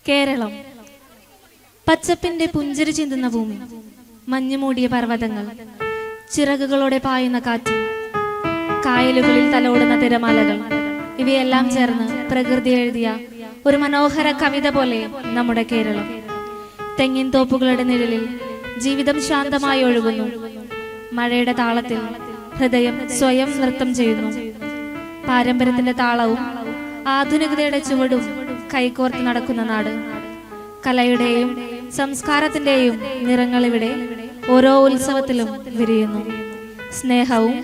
കേരളം പച്ചപ്പിന്റെ പുഞ്ചിരി ചിന്തുന്ന ഭൂമി, മഞ്ഞുമൂടിയ പർവ്വതങ്ങൾ, ചിറകുകളോടെ പായുന്ന കാറ്റ്, കായലുകളിൽ തലോടുന്ന തിരമാലകൾ, ഇവയെല്ലാം ചേർന്ന് പ്രകൃതി എഴുതിയ ഒരു മനോഹര കവിത പോലെ നമ്മുടെ കേരളം. തെങ്ങിൻ തോപ്പുകളുടെ നിഴലിൽ ജീവിതം ശാന്തമായി ഒഴുകുന്നു. മഴയുടെ താളത്തിൽ ഹൃദയം സ്വയം നൃത്തം ചെയ്യുന്നു. പാരമ്പര്യത്തിന്റെ താളവും ആധുനികതയുടെ ചുവടും കൈകോർത്ത് നടക്കുന്ന നാട്. കലയുടെയും സംസ്കാരത്തിന്റെയും നിറങ്ങൾ ഇവിടെ ഓരോ ഉത്സവത്തിലും വിരിയുന്നു. സ്നേഹവും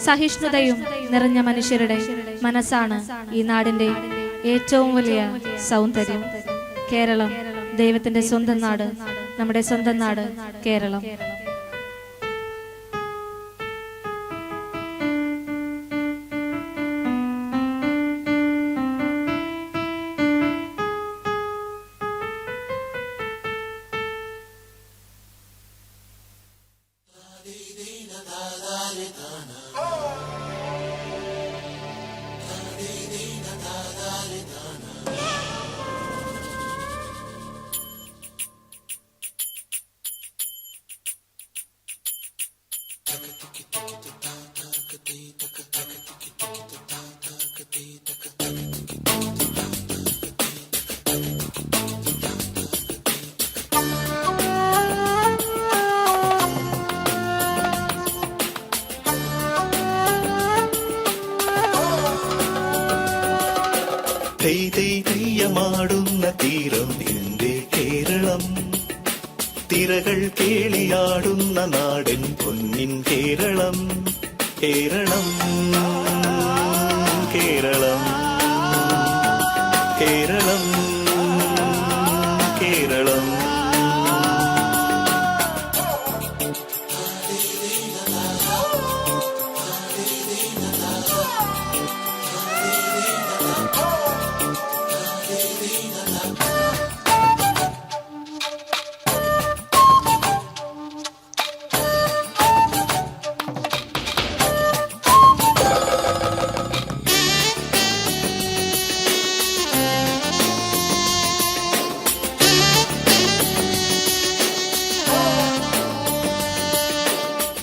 സഹിഷ്ണുതയും നിറഞ്ഞ മനുഷ്യരുടെ മനസ്സാണ് ഈ നാടിന്റെ ഏറ്റവും വലിയ സൗന്ദര്യം. കേരളം ദൈവത്തിന്റെ സ്വന്തം നാട്, നമ്മുടെ സ്വന്തം നാട് കേരളം. തെയ്യമാടുന്ന തീരം എന്റെ കേരളം, തിരകൾ കേളിയാടുന്ന നാടൻ പൊന്നിൻ കേരളം. കേരളം കേരളം കേരളം കേരളം.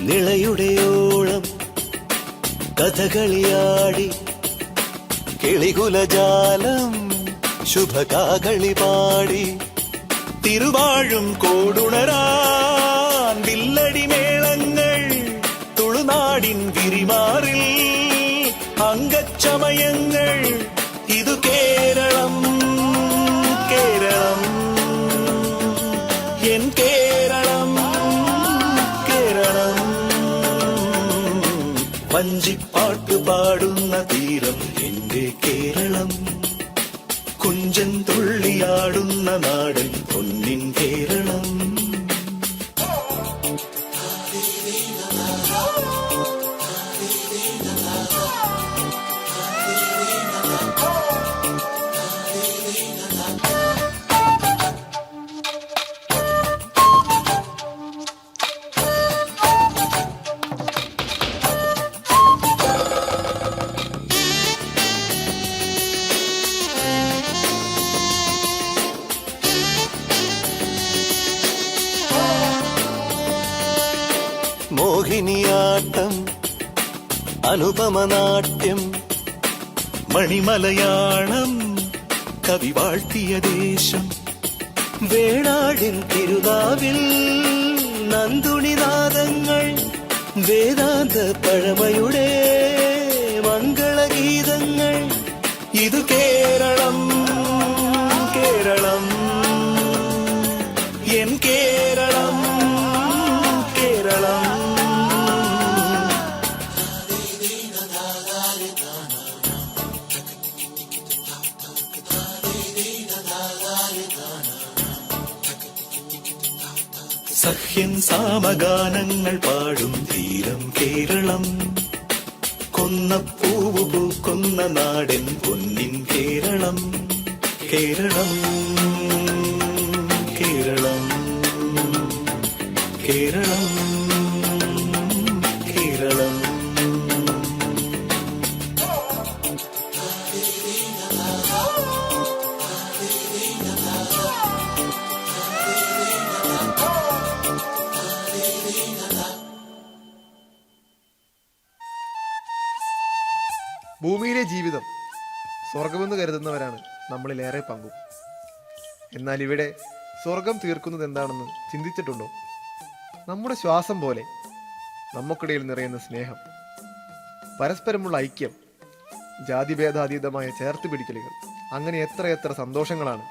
നിളയുടെയോളം കഥകളിയാടി കിളികുലജാലം ശുഭകാകളി പാടി തിരുവാഴും കോടുണരാൻ വില്ലടി മേളങ്ങൾ തുളുനാടിൻ വിരിമാറിൽ അംഗച്ചമയങ്ങൾ. ഇതു കേരളം കേരളം എൻ കേരളം കേരളം. വഞ്ചിപ്പാട്ട് പാടുന്ന തീരം എന്റെ കേരളം, കുഞ്ചൻ തുള്ളിയാടുന്ന നാടൻ പൊന്നിൻ കേരളം. മോഹിനിയാട്ടം, അനുപമനാട്യം, മണിമലയാളം, കവി വാഴ്ത്തിയ ദേശം. വേണാടിൻ തിരുനാവിൽ നന്ദുണിനാദങ്ങൾ, വേദാന്ത പഴമയുടെ മംഗളഗീതങ്ങൾ. ഇതു കേരളം കേരളം എൻ കേരളം കേരളം. സഹ്യൻ സാമഗാനങ്ങൾ പാടും തീരം കേരളം, കൊന്നപ്പൂവ് പൂക്കുന്ന നാടൻ പൊന്നിൻ കേരളം. കേരളം കേരളം കേരളം കേരളം. ഭൂമിയിലെ ജീവിതം സ്വർഗമെന്ന് കരുതുന്നവരാണ് നമ്മളിലേറെ പങ്കും. എന്നാൽ ഇവിടെ സ്വർഗം തീർക്കുന്നത് എന്താണെന്ന് ചിന്തിച്ചിട്ടുണ്ടോ? നമ്മുടെ ശ്വാസം പോലെ നമുക്കിടയിൽ നിറയുന്ന സ്നേഹം, പരസ്പരമുള്ള ഐക്യം, ജാതിഭേദാതീതമായ ചേർത്ത് പിടിക്കലുകൾ, അങ്ങനെ എത്രയെത്ര സന്തോഷങ്ങളാണ്.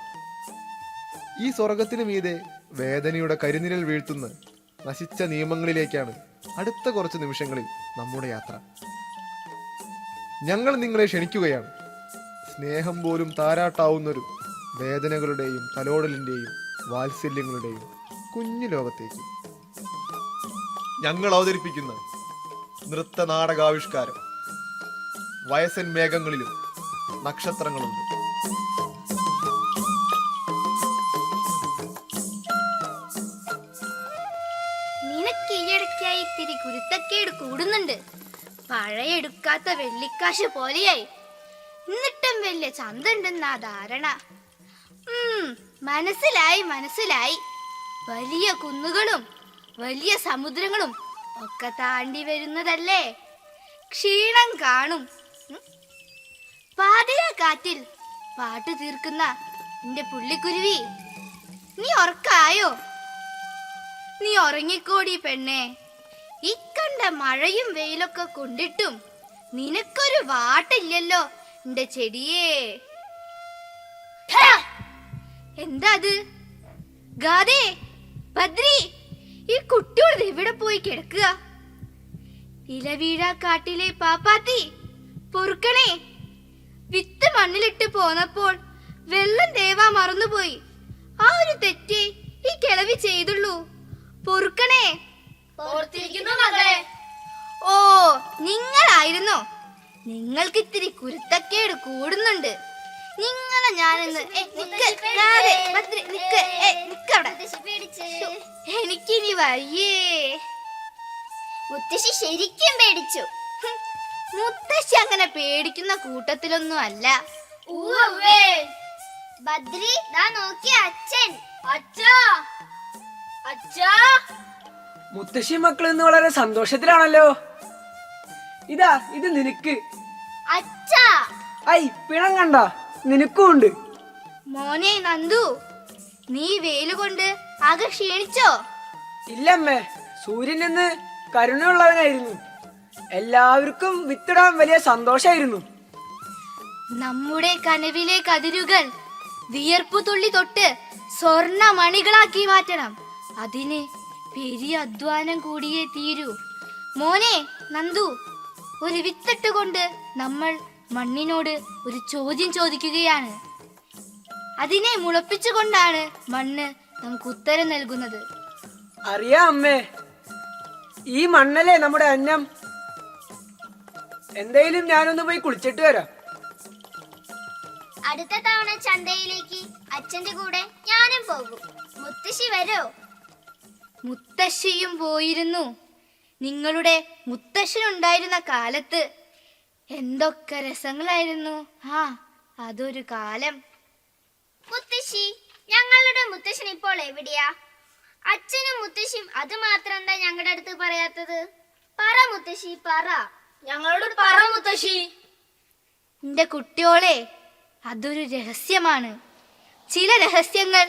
ഈ സ്വർഗത്തിനു മീതെ വേദനയുടെ കരിനിഴൽ വീഴ്ത്തുന്ന നശിച്ച നിയമങ്ങളിലേക്കാണ് അടുത്ത കുറച്ച് നിമിഷങ്ങളിൽ നമ്മുടെ യാത്ര. ഞങ്ങൾ നിങ്ങളെ ക്ഷണിക്കുകയാണ് സ്നേഹം പോലും താരാട്ടാവുന്നൊരു വേദനകളുടെയും തലോടലിൻ്റെയും വാത്സല്യങ്ങളുടെയും കുഞ്ഞു ലോകത്തേക്ക്. ഞങ്ങൾ അവതരിപ്പിക്കുന്ന നൃത്ത നാടകാവിഷ്കാരം വയസ്സൻ മേഘങ്ങളിലും നക്ഷത്രങ്ങളുണ്ട്. നിനക്ക് ഈയിടയ്ക്കായി ഇത്തിരി കുരുത്തക്കേട് കൂടുന്നുണ്ട്. പഴയെടുക്കാത്ത വെള്ളിക്കാശ് പോലെയായി. എന്നിട്ടും വലിയ ചന്തണ്ടെന്നാ ധാരണ. മനസ്സിലായി. വലിയ കുന്നുകളും വലിയ സമുദ്രങ്ങളും ഒക്കെ താണ്ടി വരുന്നതല്ലേ. ക്ഷീണം കാണും. പാതിര കാറ്റിൽ പാട്ട് തീർക്കുന്ന എന്റെ പുള്ളിക്കുരുവി, നീ ഉറക്കായോ? നീ ഉറങ്ങിക്കോടി പെണ്ണേ. ഇക്കണ്ട മഴയും വെയിലൊക്കെ കൊണ്ടിട്ടും നിനക്കൊരു വാട്ടില്ലല്ലോ എന്റെ ചെടിയേ. എന്താ അത്? ഗാദേ, ബദ്രി, ഈ കുട്ടിയോട് എവിടെ പോയി കിടക്കുക? ഇലവീഴാ കാട്ടിലെ പാപ്പാത്തി, പൊറുക്കണേ. വിത്ത് മണ്ണിലിട്ട് പോന്നപ്പോൾ വെള്ളം തേവാ മറന്നുപോയി. ആ ഒരു തെറ്റേ ഈ കിളവി ചെയ്തുള്ളൂ. പൊറുക്കണേ. ഓ, നിങ്ങളായിരുന്നോ? നിങ്ങൾക്ക് ഇത്തിരി കുരുത്തക്കേട് കൂടുന്നുണ്ട്. നിങ്ങളെ ഞാനിന്ന് എനിക്കിനി വയ്യേ. മുത്തശ്ശി ശരിക്കും പേടിച്ചു. മുത്തശ്ശി അങ്ങനെ പേടിക്കുന്ന കൂട്ടത്തിലൊന്നും അല്ല. ബദ്രി, ദാ നോക്കിയ അച്ഛൻ. മുത്തശ്ശി മക്കൾ ഇന്ന് വളരെ സന്തോഷത്തിലാണല്ലോ. ഇതാ ഇത് നിനക്ക്. അച്ഛാ, ഐ പിണം കണ്ട നിനക്കും ഉണ്ട്. മോനെ നന്ദു, നീ വെയിലുകൊണ്ട് ആകെ ക്ഷീണിച്ചോ? ഇല്ലമ്മേ, സൂര്യൻ എന്ന് കരുണയുള്ളവനായിരുന്നു. എല്ലാവർക്കും വിത്തിടാൻ വലിയ സന്തോഷായിരുന്നു. നമ്മുടെ കനവിലെ കതിരുകൾ വിയർപ്പു തുള്ളി തൊട്ട് സ്വർണ്ണ മണികളാക്കി മാറ്റണം. അതിന് പെരിയ അധ്വാനം കൂടിയേ തീരൂ. മോനെ നന്ദു, ഒരു വിത്തിട്ടുകൊണ്ട് നമ്മൾ മണ്ണിനോട് ഒരു ചോദ്യം ചോദിക്കുകയാണ്. അതിനെ മുളപ്പിച്ചുകൊണ്ടാണ് മണ്ണ് നമുക്ക് ഉത്തരം നൽകുന്നത്. അറിയാം അമ്മേ, ഈ മണ്ണല്ലേ നമ്മുടെ അന്നം. എന്തായാലും ഞാനൊന്ന് പോയി കുളിച്ചിട്ട് വരാം. അടുത്ത തവണ ചന്തയിലേക്ക് അച്ഛന്റെ കൂടെ ഞാനും പോകും. മുത്തശ്ശി വരോ? മുത്തശ്ശിയും പോയിരുന്നു. നിങ്ങളുടെ മുത്തശ്ശനുണ്ടായിരുന്ന കാലത്ത് എന്തൊക്കെ രസങ്ങളായിരുന്നു. അതൊരു കാലം. മുത്തശ്ശി, ഞങ്ങളുടെ മുത്തശ്ശൻ ഇപ്പോൾ എവിടെയാ? അച്ഛനും മുത്തശ്ശിയും അത് മാത്രം എന്താ ഞങ്ങളുടെ അടുത്ത് പറയാത്തത്? പറ മുത്തശ്ശി, പറ. ഞങ്ങളോട് പറ മുത്തശ്ശി. എന്റെ കുട്ടിയോളെ, അതൊരു രഹസ്യമാണ്. ചില രഹസ്യങ്ങൾ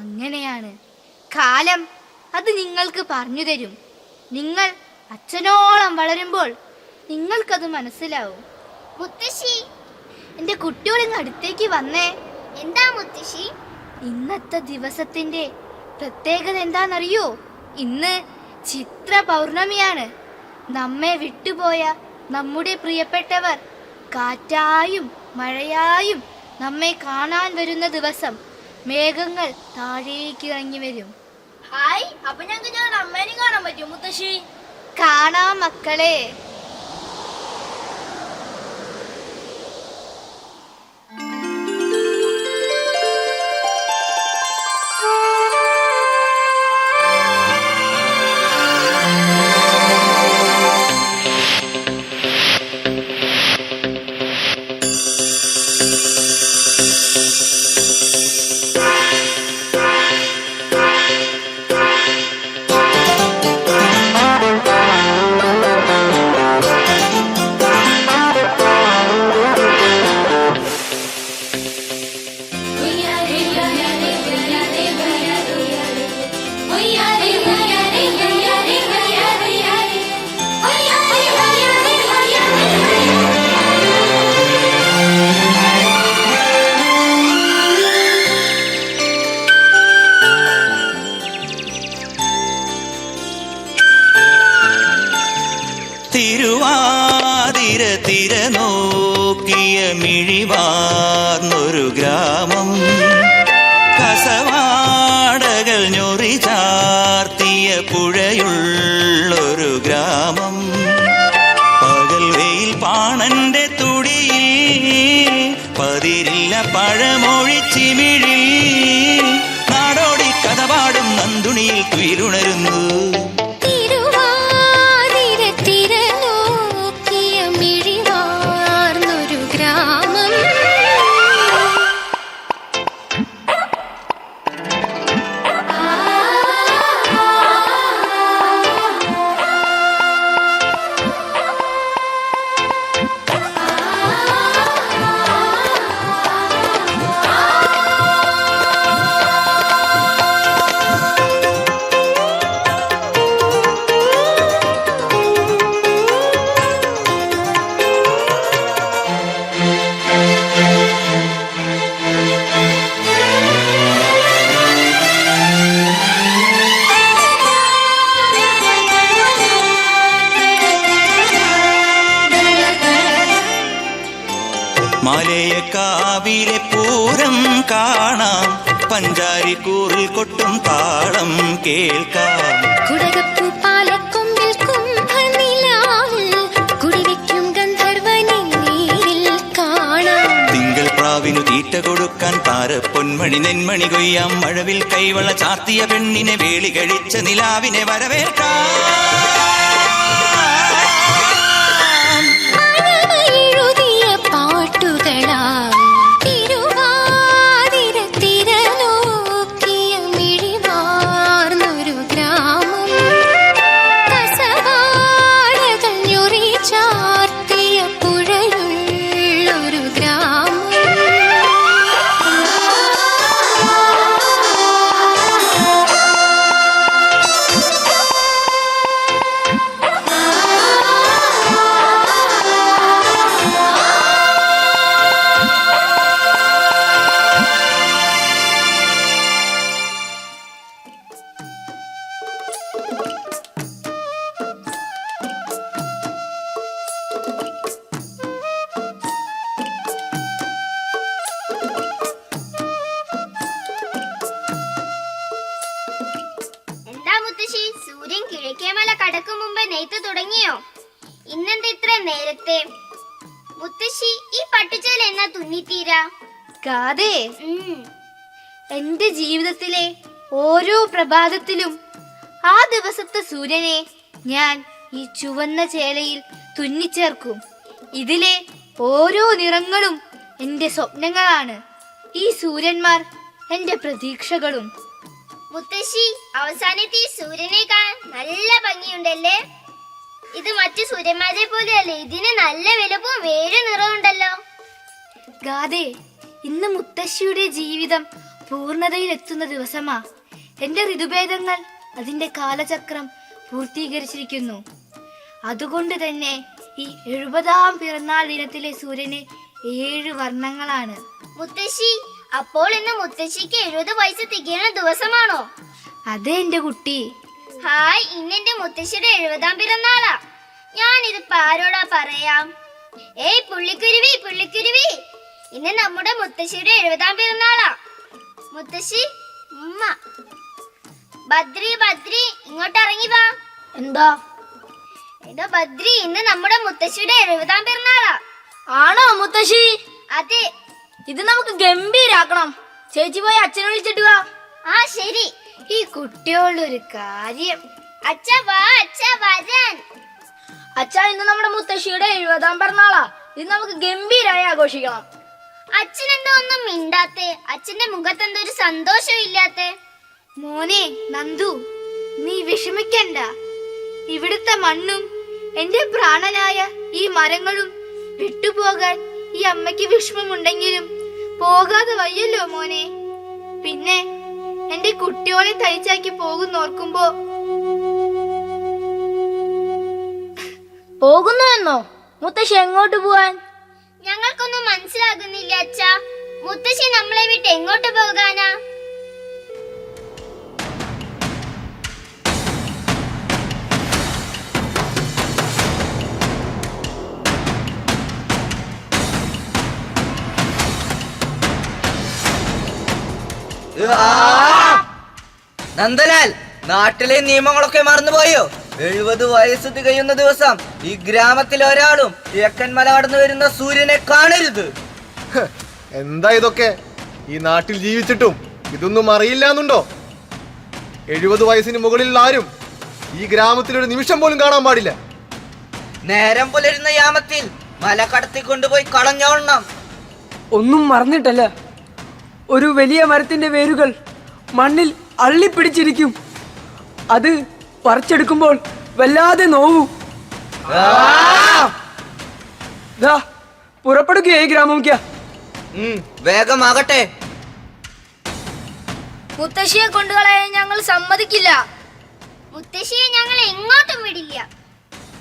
അങ്ങനെയാണ്. കാലം അത് നിങ്ങൾക്ക് പറഞ്ഞു തരും. നിങ്ങൾ അച്ഛനോളം വളരുമ്പോൾ നിങ്ങൾക്കത് മനസ്സിലാവും. മുത്തശ്ശി, എന്റെ കുട്ടിയോളിങ്ങ് അടുത്തേക്ക് വന്നേ. എന്താ മുത്തശ്ശി? ഇന്നത്തെ ദിവസത്തിന്റെ പ്രത്യേകത എന്താണെന്നറിയോ? ഇന്ന് ചിത്ര പൗർണമിയാണ്. നമ്മെ വിട്ടുപോയ നമ്മുടെ പ്രിയപ്പെട്ടവർ കാറ്റായും മഴയായും നമ്മെ കാണാൻ വരുന്ന ദിവസം. മേഘങ്ങൾ താഴേക്ക് ഇറങ്ങി വരും. ഹായ്, അപ്പൊ ഞങ്ങൾക്ക് അമ്മേനെ കാണാൻ പറ്റും മുത്തശ്ശി? കാണാം മക്കളെ. തിര നോക്കിയ മിഴിവാർന്നൊരു ഗ്രാമം, കസവാടകൾ ഞൊറി ചാർത്തിയ പുഴയുള്ളൊരു ഗ്രാമം, പകൽ വെയിൽ പാണന്റെ തുടിയിൽ പതിരില്ല പഴമൊഴിച്ചിമിഴി, നാടോടി കഥ പാടും നന്ദുണിയിൽ തുയിലുണരുന്നു. മലയക്കാവിലെ പൂരം കാണാം, പഞ്ചാരിക്കൂറിൽ കൊട്ടും താളം കേൾക്കാം. കുടകപ്പൂ പാലക്കൊമ്പിൽ കുംഭനിലാവിൽ കുടിവെക്കും ഗന്ധർവനെ നേരിൽ കാണാം. തിങ്കൾ പ്രാവിനു തീറ്റ കൊടുക്കാൻ താരപ്പൊന്മണി നെന്മണി കൊയ്യാം. മഴവിൽ കൈവള ചാർത്തിയ പെണ്ണിനെ വേളി കഴിച്ച നിലാവിനെ വരവേൽക്കാം. സൂര്യൻ കിഴക്കേമല കടക്കും മുമ്പ് നെയ്ത്ത് തുടങ്ങിയോ? ഇന്നെന്താ ഇത്ര നേരത്തെ? മുത്തശ്ശി, ഈ പട്ടുചേല എന്നാ തുന്നിത്തീരാ? കാതേ, എന്റെ ജീവിതത്തിലെ ഓരോ പ്രഭാതത്തിലും ആ ദിവസത്തെ സൂര്യനെ ഞാൻ ഈ ചുവന്ന ചേലയിൽ തുന്നിച്ചേർക്കും. ഇതിലെ ഓരോ നിറങ്ങളും എന്റെ സ്വപ്നങ്ങളാണ്. ഈ സൂര്യന്മാർ എന്റെ പ്രതീക്ഷകളും. മുത്തശ്ശി, അവസാനത്തെ ഈ സൂര്യനെ കാണാൻ നല്ല ഭംഗിയുണ്ടല്ലേ? ഇത് മറ്റു സൂര്യന്മാരെ പോലെയല്ലേ, ഇതിന് നല്ല വലുപ്പവും 7 നിറമുണ്ടല്ലോ. ഗാദേ, ഇന്ന് മുത്തശ്ശിയുടെ ജീവിതം പൂർണ്ണതയിലെത്തുന്ന ദിവസമാ. എന്റെ ഋതുഭേദങ്ങൾ അതിന്റെ കാലചക്രം പൂർത്തീകരിച്ചിരിക്കുന്നു. അതുകൊണ്ട് തന്നെ ഈ 70-ാം പിറന്നാൾ ദിനത്തിലെ സൂര്യന് 7 വർണ്ണങ്ങളാണ്. മുത്തശ്ശി, അപ്പോൾ ഇന്ന് മുത്തശ്ശിക്ക് 70 വയസ്സ് തികയുന്ന ദിവസമാണോ? അതെ എന്റെ കുട്ടി. ഹായ്, ഇന്നെന്റെ മുത്തശ്ശിയുടെ 70-ാം പിറന്നാളാ. ഞാനിതിപ്പോ ആരോടാ പറയാം? ഏയ് പുള്ളിക്കുരുവി, പുള്ളിക്കുരുവി, ഇന്ന് നമ്മുടെ മുത്തശ്ശിയുടെ 70-ാം പിറന്നാളാ. മുത്തശ്ശി, ഉമ്മ. ബദ്രി, ബദ്രി, ഇങ്ങോട്ട് ഇറങ്ങി വാ. എന്താ? എടാ ബദ്രി, ഇന്ന് നമ്മുടെ മുത്തശ്ശിയുടെ 70-ാം പിറന്നാളാ. ആണോ മുത്തശ്ശി? അതെ. ഇത് നമുക്ക് ഗംഭീരാക്കണം. ചേച്ചി പോയി അച്ഛനെ വിളിച്ചിട്ട് വാ. ആ ശരി. ഈ കുട്ടിയോടൊരു കാര്യം. അച്ഛാ വാ, അച്ഛാ വരാൻ. അച്ഛാ, ഇന്ന് നമ്മുടെ മുത്തശ്ശിയുടെ 70-ാം പിറന്നാളാ. ഇത് നമുക്ക് ഗംഭീരായി ആഘോഷിക്കണം. അച്ഛനെന്തോ ഒന്നും മിണ്ടാത്തെ? അച്ഛന്റെ മുഖത്തെന്തോ ഒരു സന്തോഷം ഇല്ലാത്തെ? മോനെ നന്ദു, നീ വിഷമിക്കണ്ട. ഇവിടുത്തെ മണ്ണും എന്റെ പ്രാണനായ ഈ മരങ്ങളും വിട്ടുപോകാൻ ഈ അമ്മയ്ക്ക് വിഷമമുണ്ടെങ്കിലും പോകാതെ വയ്യല്ലോ മോനെ. പിന്നെ എന്റെ കുട്ടിയോളെ തയ്ച്ചാക്കി പോകുന്നോർക്കുമ്പോ. പോകുന്നു എന്നോ? മുത്തശ്ശി എങ്ങോട്ട് പോവാൻ? ഞങ്ങൾക്കൊന്നും മനസ്സിലാകുന്നില്ല അച്ഛാ. മുത്തശ്ശി നമ്മളെ വിട്ട് എങ്ങോട്ട് പോകാനാ? നന്ദലാൽ, നാട്ടിലെ നിയമങ്ങളൊക്കെ മറന്നുപോയോ? 70 വയസ്സ് തികയുന്ന ദിവസം ഈ ഗ്രാമത്തിൽ ഒരാളും കിഴക്കൻ മലകടന്നു വരുന്ന സൂര്യനെ കാണരുത്. എന്താ ഇതൊക്കെ? ഈ നാട്ടിൽ ജീവിച്ചിട്ടും ഇതൊന്നും അറിയില്ല എന്നുണ്ടോ? 70 വയസ്സിന് മുകളിൽ ആരും ഈ ഗ്രാമത്തിൽ ഒരു നിമിഷം പോലും കാണാൻ പാടില്ല. നേരം പുലരുന്ന യാമത്തിൽ മല കടത്തിക്കൊണ്ടുപോയി കളഞ്ഞോളണം. ഒന്നും മറന്നിട്ടല്ല, ഒരു വലിയ മരത്തിന്റെ വേരുകൾ മണ്ണിൽ അള്ളിപ്പിടിച്ചിരിക്കും. അത് പറിച്ചെടുക്കുമ്പോൾ വല്ലാതെ നോവൂ. പുറപ്പെടുകയായി ഗ്രാമമുഖ്യ. വേഗമാകട്ടെ. മുത്തശ്ശിയെ കൊണ്ടുകളയാൻ ഞങ്ങൾ സമ്മതിക്കില്ല. മുത്തശ്ശിയെ ഞങ്ങൾ എങ്ങോട്ടും വിടില്ല.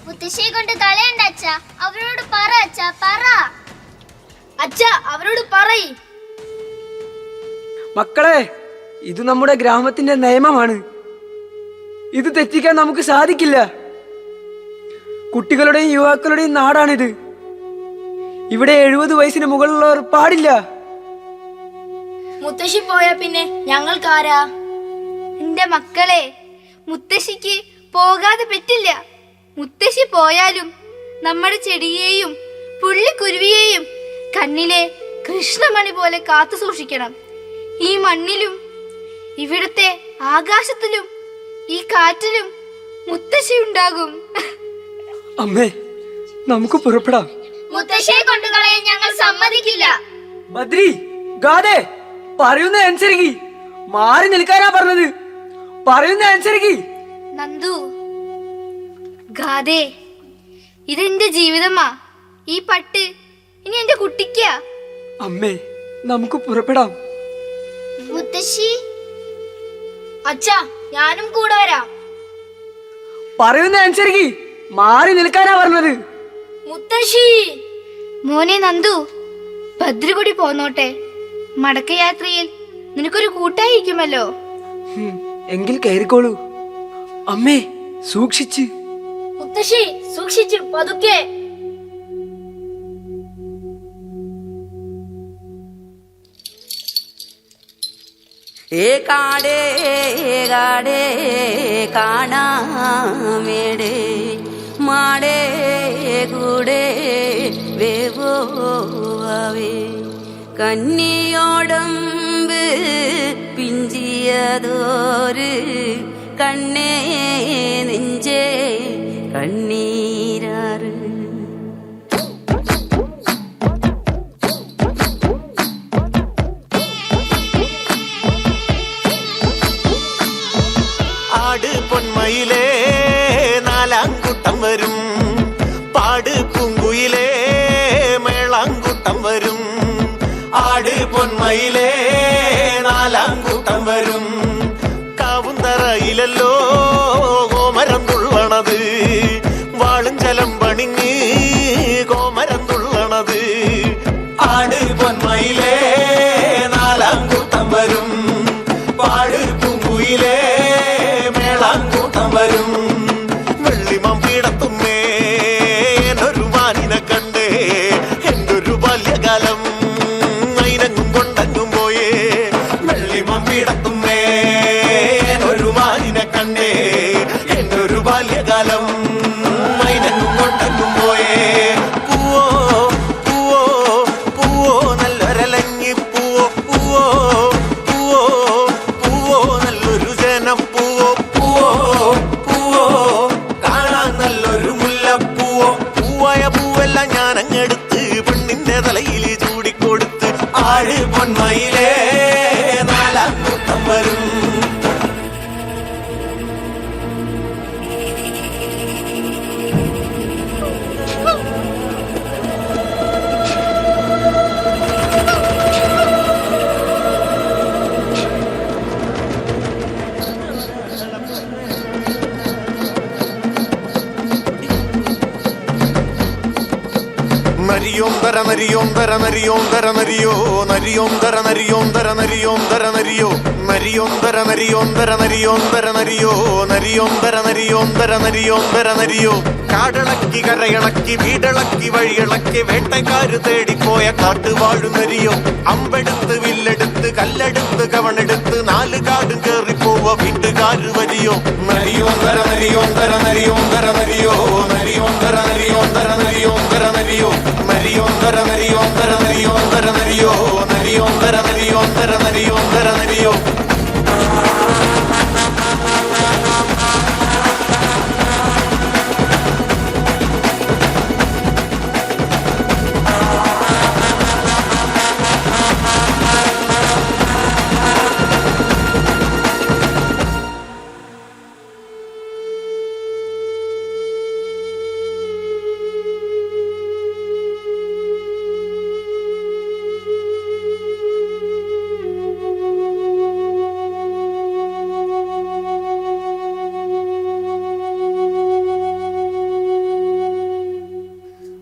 മുത്തശ്ശിയെ കൊണ്ട് കളയണ്ട അച്ഛ. അവരോട് പറ അച്ഛ, പറ. അച്ഛ, അവരോട് പറയ്. മക്കളെ, ഇത് നമ്മുടെ ഗ്രാമത്തിന്റെ നിയമമാണ്. ഇത് തെറ്റിക്കാൻ നമുക്ക് സാധിക്കില്ല. കുട്ടികളുടെയും യുവാക്കളുടെയും നാടാണിത്. ഇവിടെ 70 വയസ്സിന് മുകളിലുള്ളവർ പാടില്ല. മുത്തശ്ശി പോയാ പിന്നെ ഞങ്ങൾക്കാരാ? എന്റെ മക്കളെ, മുത്തശ്ശിക്ക് പോകാതെ പറ്റില്ല. മുത്തശ്ശി പോയാലും നമ്മുടെ ചെടിയെയും പുള്ളിക്കുരുവിയെയും കണ്ണിലെ കൃഷ്ണമണി പോലെ കാത്തു സൂക്ഷിക്കണം. ഈ മണ്ണിലും ഇവിടുത്തെ ആകാശത്തിലും ഈ കാറ്റിലും മുത്തശ്ശി ഉണ്ടാകും. അമ്മേ, നമുക്ക് പുറപ്പെടാം. മുത്തശ്ശിയെ കൊണ്ടുകളയാൻ ഞങ്ങൾ സമ്മതിക്കില്ല. ബദ്രി, ഗാദേ, പറയുന്ന അനുസരിക്ക്. മാറി നിൽക്കാനാ പറഞ്ഞത്. പറയുന്ന അനുസരിക്ക്. നന്ദു, ഗാദേ, ഇതെന്റെ ജീവിതമാ. ഈ പട്ട് ഇനി എന്റെ കുട്ടിക്കാ. അമ്മേ, നമുക്ക് പുറപ്പെടാം. മുത്തശ്ശി, അച്ഛ, ഞാനും കൂടെ വരാം. പറയുന്ന അനുസരിക്ക്. മാറി നിൽക്കാനാ പറഞ്ഞത്. മുത്തശ്ശി. മോനെ നന്ദു, ഭദ്ര കൂടി പോന്നോട്ടെ. മടക്കയാത്രയിൽ നിനക്കൊരു കൂട്ടായിരിക്കുമല്ലോ. എങ്കിൽ കയറിക്കോളൂ. അമ്മേ, സൂക്ഷിച്ച്. മുത്തശ്ശി, സൂക്ഷിച്ചു, പതുക്കെ. കാടേ കാടേ കാണാമേടേ മാടേ കൂടെ വേവോവേ കന്നിയോടമ്പ് പിഞ്ചിയതോര് കണ്ണേ നെഞ്ചേ കണ്ണീരാറ്. ആട് പൊന്മയിലേ നാലാംകൂട്ടം വരും, പാട് പൂങ്കുയിലേ മേളാങ്കൂട്ടം വരും. ആട് പൊന്മയിലേ നാലാംകൂട്ടം വരും, കാവുന്തറയിലല്ലോ കോമരം തുള്ളണത്, വാളും ജലം പണിഞ്ഞ് കോമരം തുള്ളണത്. ആട് പൊന്മയിലേ നാലാംകൂട്ടം വരും, പാട് പൂങ്കുയിലേ മേളാങ്കൂട്ടം വരും. വെള്ളിമം പീടത്തുമ്മേ എന്നൊരു മാനിനെ കണ്ടേ, എന്തൊരു ബാല്യകാലം അയിനങ്ങും കൊണ്ടങ്ങും പോയേ. വെള്ളിമം പീടത്തുമ്മേ എന്നൊരു മാനിനെ കണ്ടേ, എന്തൊരു ബാല്യകാലം അയിനങ്ങും കൊണ്ടങ്ങും പോയേ. പൂവോ പൂവോ പൂവോ നല്ലൊരലങ്ങി പൂവോ, പൂവോ പൂവോ പൂവോ നല്ലൊരു ജനപ്പൂവോ, പൂവോ പൂവോ കാണാൻ നല്ലൊരു മുല്ലപ്പൂവോ. പൂവായ പൂവെല്ലാം ഞാനങ്ങെടുത്ത് പെണ്ണിന്റെ തലയിൽ ചൂടിക്കൊടുത്ത്. ആഴ് പൊന്മയിലേ നാലാംകൂട്ടം വരും. മരിയൊമ്പ നരിയോന്തര നരിയോന്തര നരിയോ നരിയോന്തര നരിയോന്തര നരിയോന്തര നരിയോ നരിയോന്തര നരിയോന്തര നരിയോന്തര നരിയോ നരിയോന്തര നരിയോന്തര നരിയോന്തര നരിയോ കാടിളക്കി കരയിളക്കി വീടിളക്കി വഴിയിളക്കി വേട്ടക്കാര് തേടിപ്പോയ കാട്ടുവാഴുനരിയോ അമ്പെടുത്ത് വില്ലെടുത്ത് കല്ലെടുത്ത് കവണെടുത്ത് 4 കാടും കേറിപ്പോവ വീട്ടുകാര് വരിയോ നരിയോന്തര നരിയോന്തര നരിയോന്തര നരിയോ നരിയോന്തര നരിയോന്തര നരിയോന്തര നരിയോ നരിയോന്തര നരിയോന്തര നരിയോന്തര നരിയോ നരിയോന്തര നരിയോന്തര നരിയോന്തര നരിയോ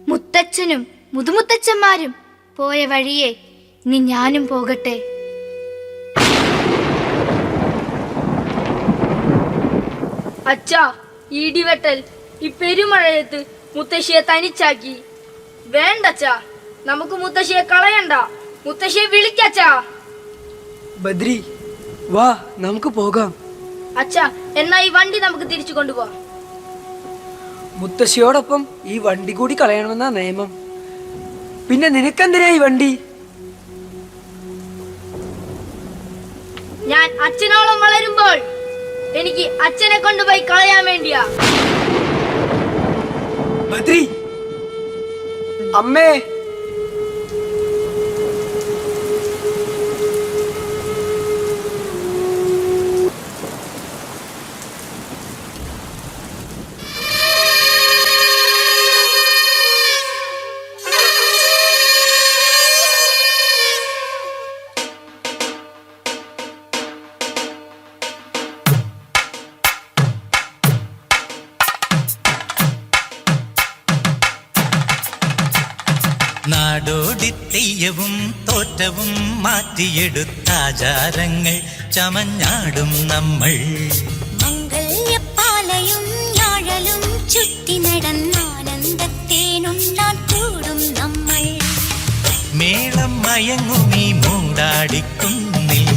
മുത്തച്ഛനും മുതുമുത്തച്ഛന്മാരും പോയ വഴിയെ ഇനി ഞാനും പോകട്ടെ. അച്ഛാ, ഈ ഇടിവെട്ടൽ ഈ പെരുമഴയത്ത് മുത്തശ്ശിയെ തനിച്ചാക്കി. വേണ്ടച്ചാ, നമുക്ക് മുത്തശ്ശിയെ കളയണ്ട. മുത്തശ്ശിയെ വിളിക്കച്ചാ. ബദ്രി, വാ നമുക്ക് പോകാം. അച്ഛാ, എന്നാ ഈ വണ്ടി നമുക്ക് തിരിച്ചു കൊണ്ടുപോവാം. മുത്തശ്ശിയോടൊപ്പം ഈ വണ്ടി കൂടി കളയണമെന്നാ നിയമം. പിന്നെ നിനക്കെന്തിനാ ഈ വണ്ടി? ഞാൻ അച്ഛനോളം വളരുമ്പോൾ എനിക്ക് അച്ഛനെ കൊണ്ടുപോയി കളയാൻ വേണ്ടിയാ. ബദ്രി, അമ്മേ, നാടോടി തെയ്യവും തോറ്റവും മാറ്റിയെടുത്താചാരങ്ങൾ ചമഞ്ഞാടും നമ്മൾ. മംഗല്യപ്പാലയും ഞാഴലും ചുറ്റി നടന്നാനന്ദത്തേനുണ്ടാൻ കൂടും നമ്മൾ. മേളം മയങ്ങുമീ മൂടാടിക്കുന്നിൽ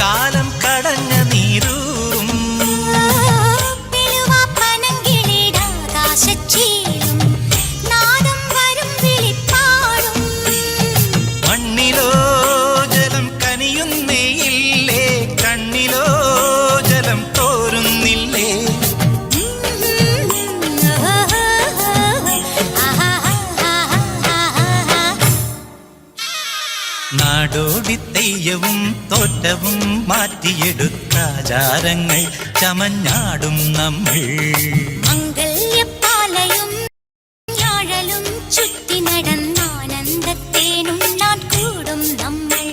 കാലം കടഞ്ഞ നീരൂറും. പിളുവാപ്പനങ്കിളിടാകാശച്ചീലും നാദം വരും വിളിപ്പാടും. മണ്ണിലോ ജലം കനിയുന്നേയില്ലേ, കണ്ണിലോ ജലം തോരുന്നില്ലേ. നാടോടി തെയ്യവും തോറ്റവും മാറ്റിയെടുത്താചാരങ്ങൾ ചമഞ്ഞാടും നമ്മൾ. മംഗല്യപ്പാലയും ഞാഴലും ചുറ്റി നടന്നാനന്ദത്തേനുണ്ടാൻ കൂടും നമ്മൾ.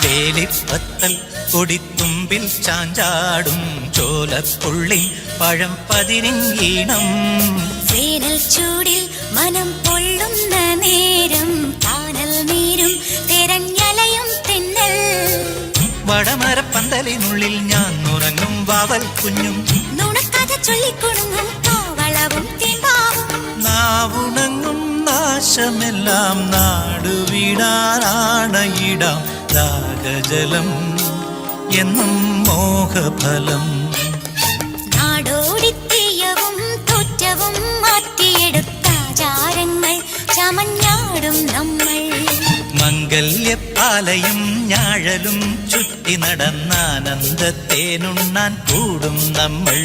വേലിപ്പത്തൽ കൊടിത്തുമ്പിൽ ചാഞ്ചാടും ചോലപ്പുള്ളി പഴം പതിരിങ്ങീണം. വേനൽ ചൂടിൽ മനം പൊള്ളുന്ന നേരം കാനൽ നീരും തെരഞ്ഞലയും തെന്നൽ. വടമരപ്പന്തലിനുള്ളിൽ ഞാൻ ഉറങ്ങും വാവൽ കുഞ്ഞും നുണക്കഥ ചൊല്ലിക്കൊടുങ്ങും കോവളവും തേമ്പാവും. നാവുണങ്ങും നാശമെല്ലാം നാടുവിടാനാണയിടാം ദാഹജലം എന്നും മോഹഫലം. നാടോടിത്തീയവും തോറ്റവും മാറ്റിയെടുത്താചാരങ്ങൾ ചമഞ്ഞാടും നമ്മൾ. മംഗല്യപ്പാലയും ഞാഴലും ചുറ്റി നടന്നാനന്ദത്തേനുണ്ണാൻ കൂടും നമ്മൾ.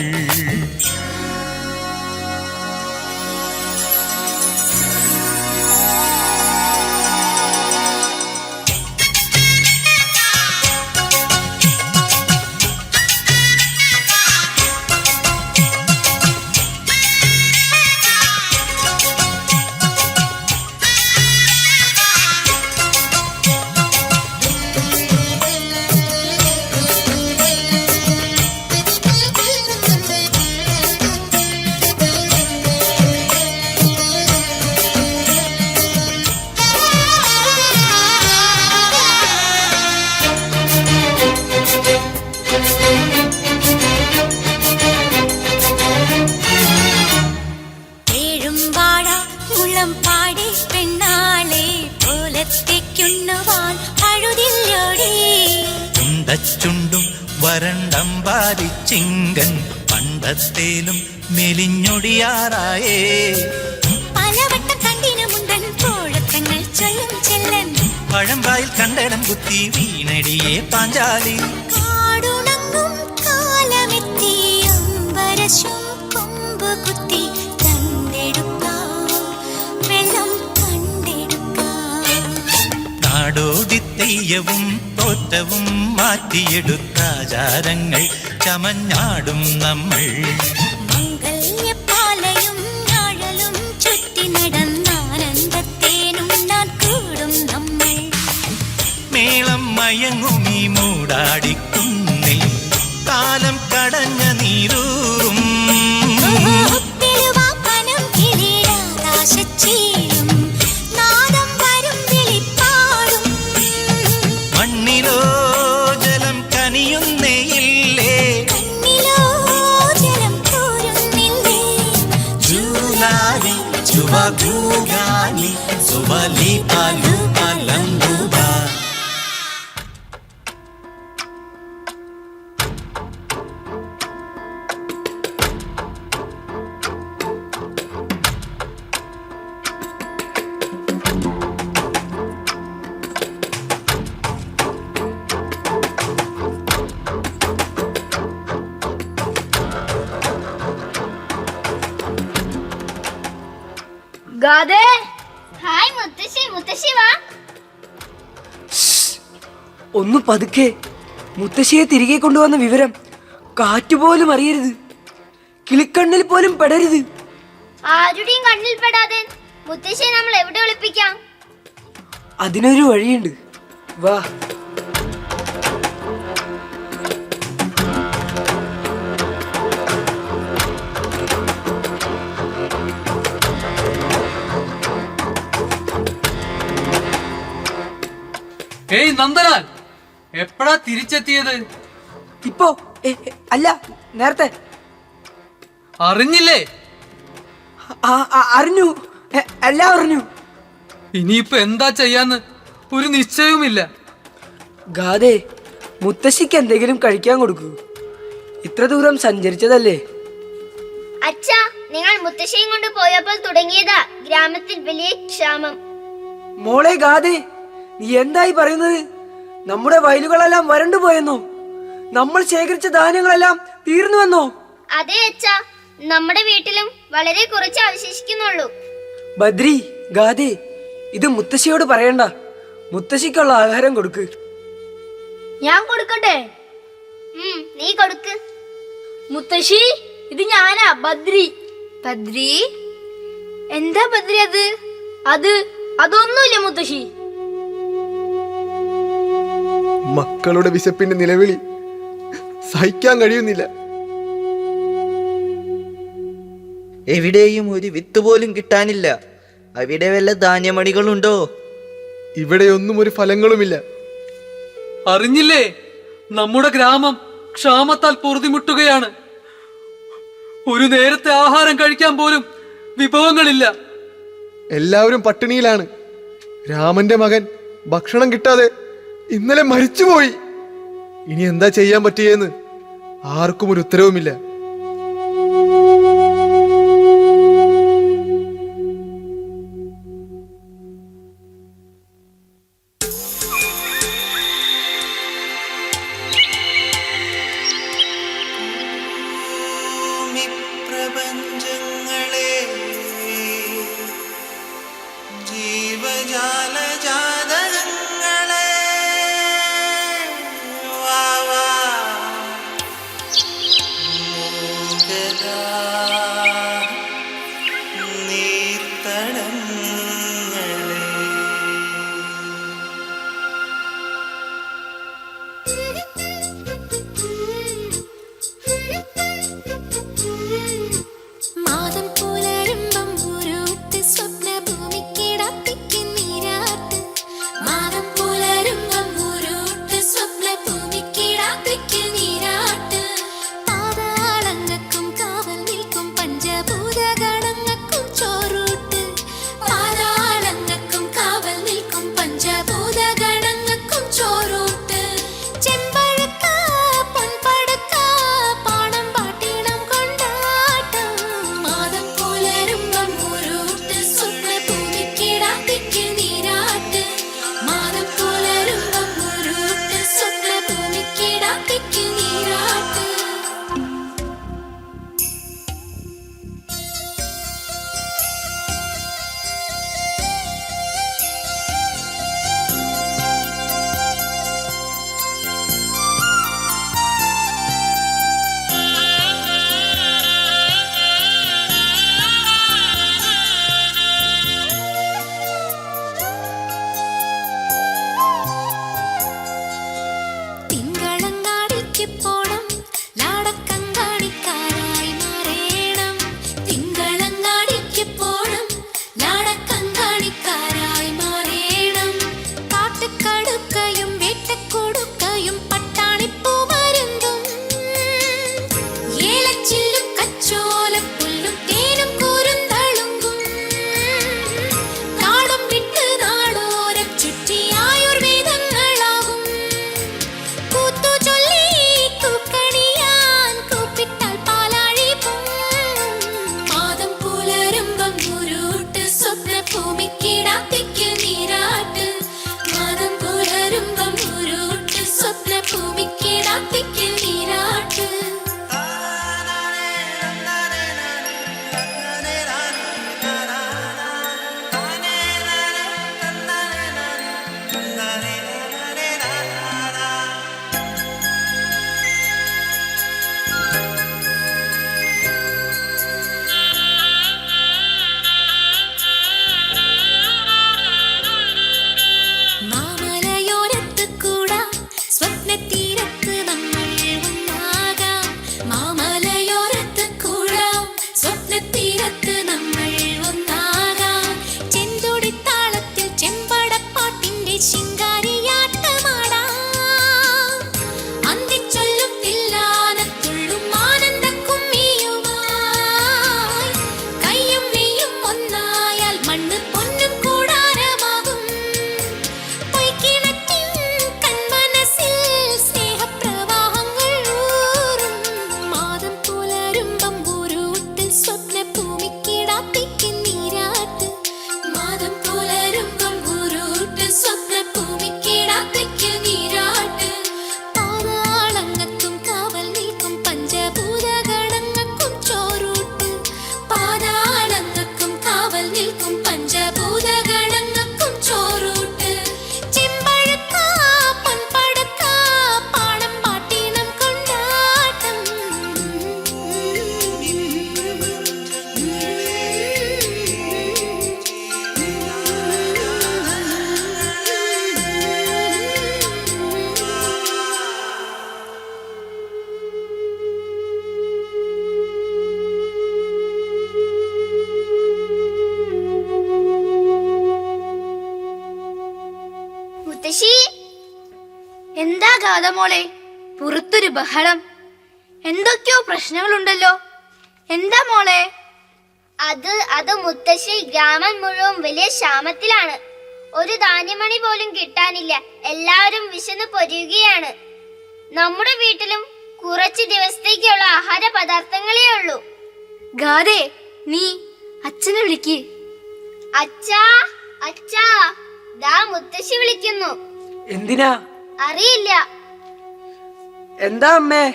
വാഴ മുളം പാടി പെണ്ണാളെ പോലത്തേക്കുണ്ണുവാൻ അഴുതില്ലോടി. ചുണ്ടച്ചുണ്ടും വരണ്ടമ്പാരിച്ചിങ്കൻ പണ്ടത്തേലും മെലിഞ്ഞൊടിയാറായേ. പലവട്ടം കണ്ടിനു മുണ്ടൻ പോഴത്തങ്ങൾ ചൊല്ലും ചെല്ലൻ. പഴമ്പായിൽ കണ്ടടം കുത്തി വീണടിയെ പാഞ്ചാലി. കാടുണങ്ങും കാലമെത്തി അമ്പരശും കൊമ്പ് കുത്തി കണ്ടെടുക്കാം വെള്ളം കണ്ടെടുക്കാം. നാടോടി തെയ്യവും തോറ്റവും മാറ്റിയെടുത്താചാരങ്ങൾ ചമഞ്ഞാടും നമ്മൾ. മംഗല്യപ്പാലയും ഞാഴലും ചുറ്റി നടന്നാനന്ദത്തേനും നാൻ കൂടും നമ്മൾ. മേളം മയങ്ങുമീ മൂടാടിക്കുന്നിൽ കാലം കടഞ്ഞ നീരൂറും. ഒപ്പിടുവാപ്പനം കിരീടാകാശച്ചീലും നാദം വരും വിളിപ്പാടും. മണ്ണിലോ ജലം കനിയുന്നേയില്ലേ, കണ്ണിലോ ജലം തോരുന്നില്ലേ. ജൂലാനി ചുവകൂഗാനി സുവലി പാലു പലമ്പുബ. ഗാദേ, ഹായ് മുത്തശ്ശി, മുത്തശ്ശി വാ. ഒന്ന് പതുക്കെ. മുത്തശ്ശിയെ തിരികെ കൊണ്ടുവന്ന വിവരം കാറ്റുപോലും അറിയരുത്, കിളിക്കണ്ണിൽ പോലും പെടരുത്. ആരുടെയും കണ്ണിൽ പെടാതെ മുത്തശ്ശിയെ നമ്മൾ എവിടെ ഒളിപ്പിക്കാം? അതിനൊരു വഴിയുണ്ട്, വാ. ഏയ് നന്ദലാൽ, എപ്പോഴാ തിരിച്ചെത്തിയത്? ഇപ്പോ അല്ല, നേരത്തെ. അറിഞ്ഞില്ലേ? അറിഞ്ഞു, എല്ലാം അറിഞ്ഞു. ഇനിയിപ്പോ എന്താ ചെയ്യാന്ന് ഒരു നിശ്ചയവുമില്ല. ഗാദേ, മുത്തശ്ശിക്ക് എന്തെങ്കിലും കഴിക്കാൻ കൊടുക്കൂ. ഇത്ര ദൂരം സഞ്ചരിച്ചതല്ലേ. അച്ഛാ, നിങ്ങൾ മുത്തശ്ശിയും കൊണ്ട് പോയപ്പോൾ തുടങ്ങിയതാ ഗ്രാമത്തിൽ വലിയ ക്ഷാമം. മോളെ ഗാദേ, നീ എന്തായി പറയുന്നത്? നമ്മുടെ വയലുകളെല്ലാം വരണ്ടു പോയെന്നോ? നമ്മൾ ശേഖരിച്ച ധാന്യങ്ങളെല്ലാം തീർന്നുവെന്നോ? അതെ അച്ഛാ, നമ്മുടെ വീട്ടിലും വളരെ കുറച്ച് അവശേഷിക്കുന്നുള്ളൂ. ബദ്രി, ഗാദേ, ഇത് മുത്തശ്ശിയോട് പറയണ്ട. മുത്തശ്ശിക്കുള്ള ആഹാരം കൊടുക്ക്. ഞാൻ കൊടുക്കട്ടെ? നീ കൊടുക്ക്. മുത്തശ്ശി, ഇത് ഞാനാ, ബദ്രി. ബദ്രി? എന്താ ബദ്രി അത്? അതൊന്നുമില്ല മുത്തശ്ശി. മക്കളുടെ വിശപ്പിന്റെ നിലവിളി സഹിക്കാൻ കഴിയുന്നില്ല. എവിടെയും ഒരു വിത്ത് പോലും കിട്ടാനില്ല. അവിടെ വല്ല ധാന്യമണികളുണ്ടോ? ഇവിടെയൊന്നും ഒരു ഫലങ്ങളുമില്ല. അറിഞ്ഞില്ലേ, നമ്മുടെ ഗ്രാമം ക്ഷാമത്താൽ പൊറുതിമുട്ടുകയാണ്. ഒരു നേരത്തെ ആഹാരം കഴിക്കാൻ പോലും വിഭവങ്ങളില്ല. എല്ലാവരും പട്ടിണിയിലാണ്. രാമന്റെ മകൻ ഭക്ഷണം കിട്ടാതെ ഇന്നലെ മരിച്ചുപോയി. ഇനി എന്താ ചെയ്യാൻ പറ്റിയെന്ന് ആർക്കും ഒരു ഉത്തരവുമില്ല. പ്രപഞ്ചങ്ങളെ ജീവജാല ജാതകങ്ങളെ വാവാ മൂകദാ നീർത്തടങ്ങളെ. മാതം പുലരുമ്പം ഉരുട്ട് സ്വപ്നഭൂമിക്കിടപ്പിക്ക് നീരാട്ട്. മാതം പുലരുമ്പം ഉരുട്ട് സ്വപ്നഭൂമിക്കിടപ്പിക്ക് നീരാട്ട്. പാതാളങ്ങൾക്കും കാവൽ നിൽക്കും പഞ്ചഭൂതഗണങ്ങൾക്കും ചോറു ഗാഥ മോളെ? പുറത്തൊരു ബഹളം, എന്തൊക്കെയോ പ്രശ്നങ്ങളുണ്ടല്ലോ. എന്താ മോളെ? അത് മുത്തശ്ശി, ഗ്രാമം മുഴുവൻ വലിയ ക്ഷാമത്തിലാണ്. ഒരു ധാന്യമണി പോലും കിട്ടാനില്ല. എല്ലാവരും വിശന്ന് പൊരിയുകയാണ്. നമ്മുടെ വീട്ടിലും കുറച്ച് ദിവസത്തേക്കുള്ള ആഹാര പദാർത്ഥങ്ങളേ ഉള്ളൂ. ഗാഥേ, നീ അച്ഛനെ വിളിക്ക്. അച്ഛാ, അച്ഛാ, ദാ മുത്തശ്ശി വിളിക്കുന്നു. എന്തിനാ? അറിയില്ല. എന്താ അമ്മേ?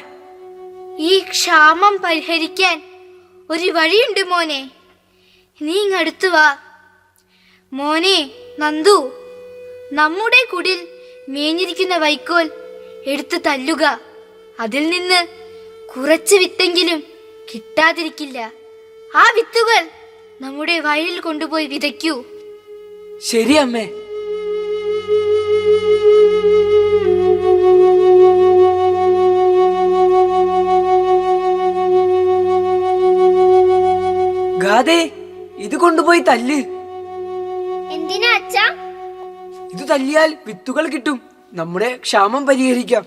ഈ ക്ഷാമം പരിഹരിക്കാൻ ഒരു വഴിയുണ്ട് മോനെ, നീ ഇങ്ങടുത്തു വാ. മോനെ നന്ദു, നമ്മുടെ കുടിൽ മേഞ്ഞിരിക്കുന്ന വൈക്കോൽ എടുത്ത് തല്ലുക. അതിൽ നിന്ന് കുറച്ച് വിത്തെങ്കിലും കിട്ടാതിരിക്കില്ല. ആ വിത്തുകൾ നമ്മുടെ വയലിൽ കൊണ്ടുപോയി വിതയ്ക്കൂ. ശരി അമ്മേ. ഗാദേ, ഇത് കൊണ്ടുപോയി തല്ല്. എന്തിനാ അച്ഛാ? ഇത് തല്ലിയാൽ വിത്തുകൾ കിട്ടും. നമ്മുടെ ക്ഷാമം പരിഹരിക്കാം.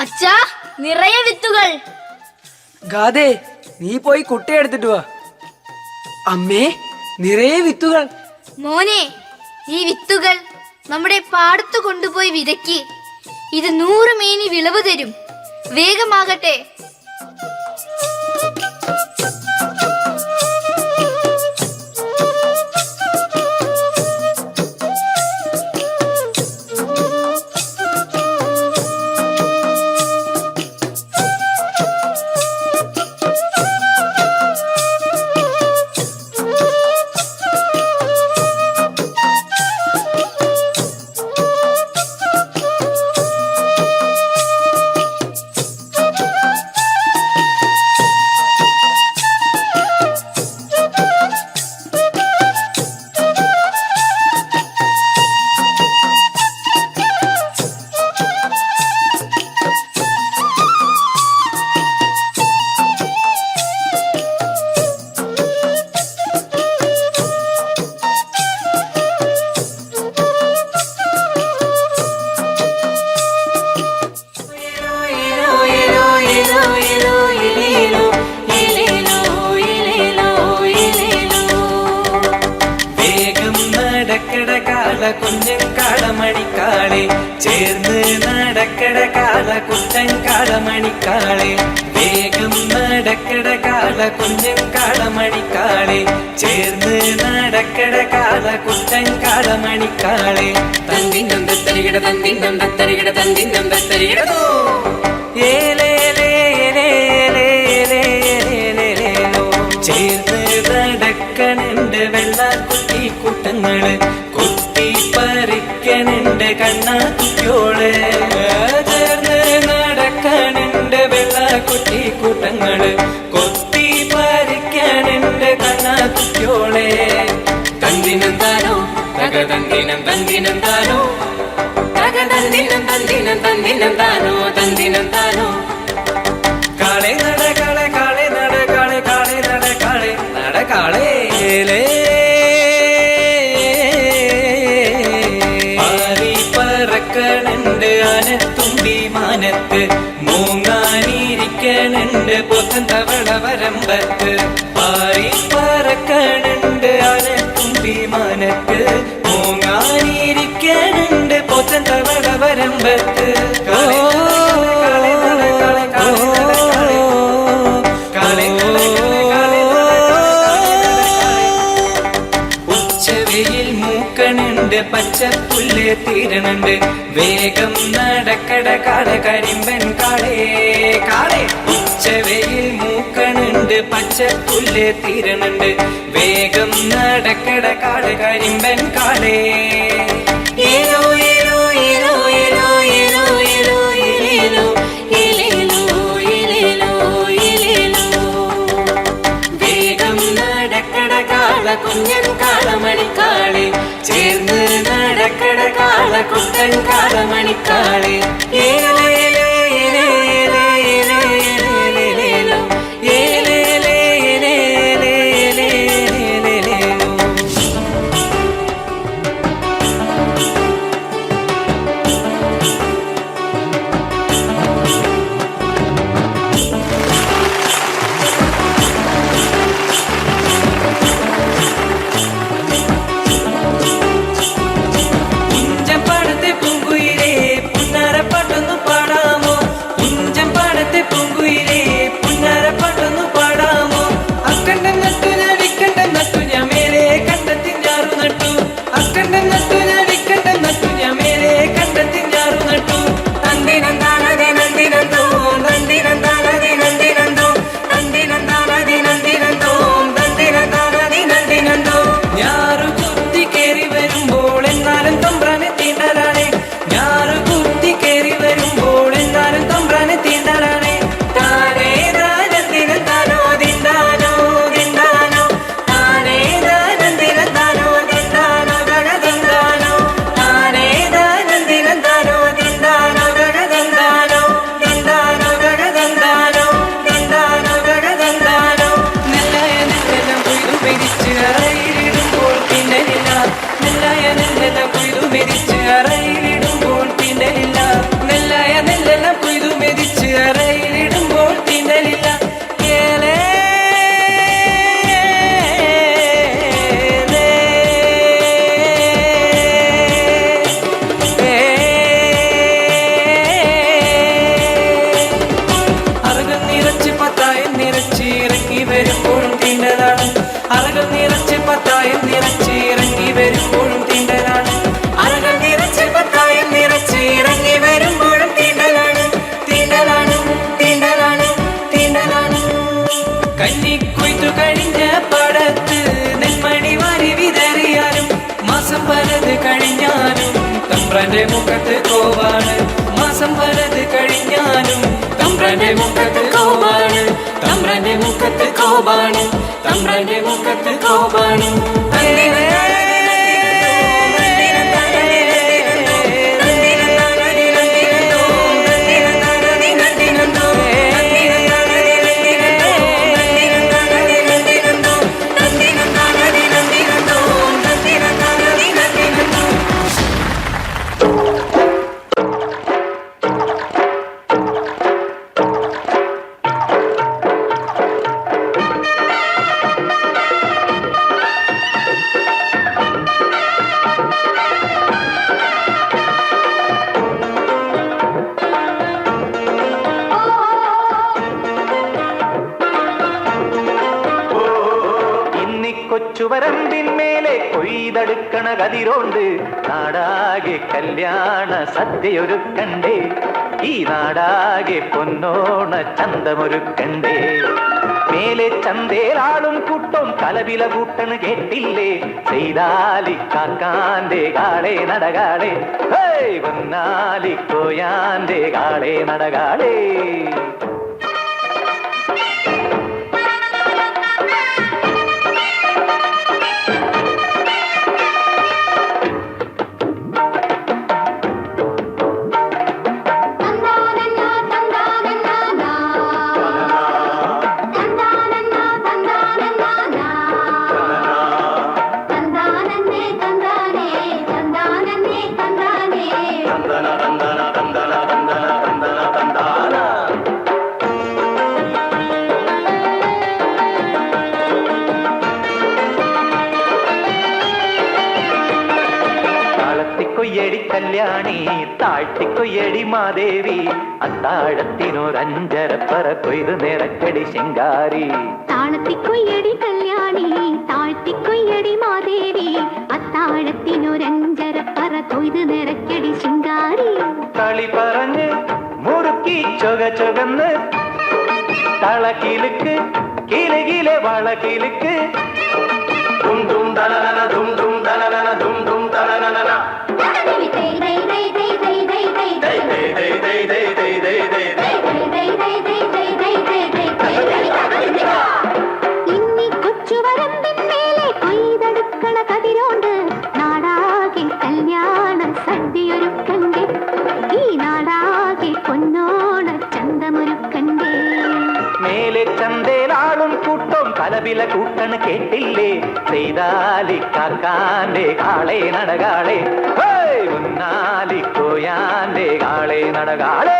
അച്ഛാ, നിറയെ വിത്തുകൾ. ഗാദേ, നീ പോയി കുട്ടയെടുത്തിട്ട് വാ. അമ്മേ, നിറയെ വിത്തുകൾ. മോനെ, ഈ വിത്തുകൾ നമ്മുടെ പാടത്ത് കൊണ്ടുപോയി വിതയ്ക്ക്. ഇത് 100 മേനി വിളവ് തരും. വേഗമാകട്ടെ. കുഞ്ഞങ്കാളമണിക്കാളെ ചേർന്ന് നടക്കട കാള കുട്ടങ്കാളമണിക്കാളെ വേഗം നടക്കട കാള കുഞ്ഞങ്കാളമണിക്കാളെ ചേർന്ന് നടക്കട കാള കുട്ടങ്കാളമണിക്കാളെ തന്തിന്നം തത്തരികിട തന്തിന്നം തത്തരികിട തന്തിന്നം തത്തരികിടതോ ഏലേലേലേലേലേലേലേലേലേലോ ചേർന്ന് നടക്കണുണ്ട് വെള്ളക്കുട്ടി കൂട്ടങ്ങള് പറിക്കണുണ്ട് കണ്ണാത്തിയോള് ചേർന്ന് നടക്കണുണ്ട് വെള്ളക്കുട്ടി കൂട്ടങ്ങള് കൊത്തി പറിക്കണുണ്ട് കണ്ണാത്തിയോളെ തന്തിനം താനോ തക തന്തിനം തന്തിനം താനോ തക തന്തിനം തന്തിനം തന്തിനം താനോ തന്തിനം താനോ കാളെ നട കാളെ കാളെ നട കാളെ കാളെ നട കാളെ നട കാളേലേ പറക്കണുണ്ട് ആനത്തുമ്പി മാനത്ത് മൂങ്ങാനിരിക്കണുണ്ട് പൊത്തൻ തവള വരമ്പത്ത് പാറി പറക്കണുണ്ട് ആനത്തുമ്പി മാനത്ത് മൂങ്ങാനിരിക്കണുണ്ട് പൊത്തൻ തവള വരമ്പത്ത് ഉച്ചവെയിൽ മൂക്കണുണ്ട് പച്ചപ്പുല്ല് തീരണുണ്ട് വേഗം നടക്കട കാള കരിമ്പൻ കാളേ കാളേ ഉച്ചവെയിൽ മൂക്കണുണ്ട് പച്ചപ്പുല്ല് തീരണുണ്ട് വേഗം നടക്കട കാള കരിമ്പൻ കാളേ ഏലോ ഏലോ ഏലോ കാള കുഞ്ഞൻ കാളമണിക്കാളെ ചേർന്ന് നടക്കട കാള കുട്ടൻ കാളമണിക്കാളെ തമ്പ്രാന്റെ മുഖത്ത് കോവാണ് മാസം പലത് കഴിഞ്ഞാലും തമ്പ്രാന്റെ മുഖത്ത് കോവാണ് തമ്പ്രാന്റെ മുഖത്ത് കോവാണ് തമ്പ്രാന്റെ മുഖത്ത് കോവാണ് കൊച്ചുവരമ്പിന്മേലെ കൊയ്തെടുക്കണ കതിരോണ്ട് നാടാകെ കല്യാണ സദ്യയൊരുക്കണ്ടേ ഈ നാടാകെ പൊന്നോണ ചന്തമൊരുക്കണ്ടേ മേലെ ചന്തേലാളും കൂട്ടം കലവില കൂട്ടണ് കേട്ടില്ലേ ചെയ്താലിക്കാക്കാന്റെ കാളെ നടകാളെ വന്നാലിക്കോയാന്റെ കാളെ നടകാളേ കല്യാണി താഴ്ത്തിക്കൊയ്യടി മാദേവി അത്താഴത്തിനൊരഞ്ചരപ്പറ കൊയ്തു നിറക്കടി ശിങ്കാരി താളത്തിക്കൊയ്യടി കല്യാണി താഴ്ത്തിക്കൊയ്യടി മാദേവി അത്താഴത്തിനൊരഞ്ചരപ്പറ കൊയ്തു നിറക്കടി ശിങ്കാരി കളി പറഞ്ഞ് മുറുക്കി ചൊകന്ന് തളക്കിലുക്ക് കിലുകിലെ വളക്കിലുക്ക് ദും ദും തലനന ദും ദും തലനന ദും ദും തലനന ഇന്നി കൊച്ചുവരമ്പിന്മേലെ കലപില കൂട്ടണ് കേട്ടില്ലേ ചെയ്താലിക്കാക്കാന്റെ കാളെ നടകാളെ ഉന്നാലിക്കോയാന്റെ കാളെ നടകാളെ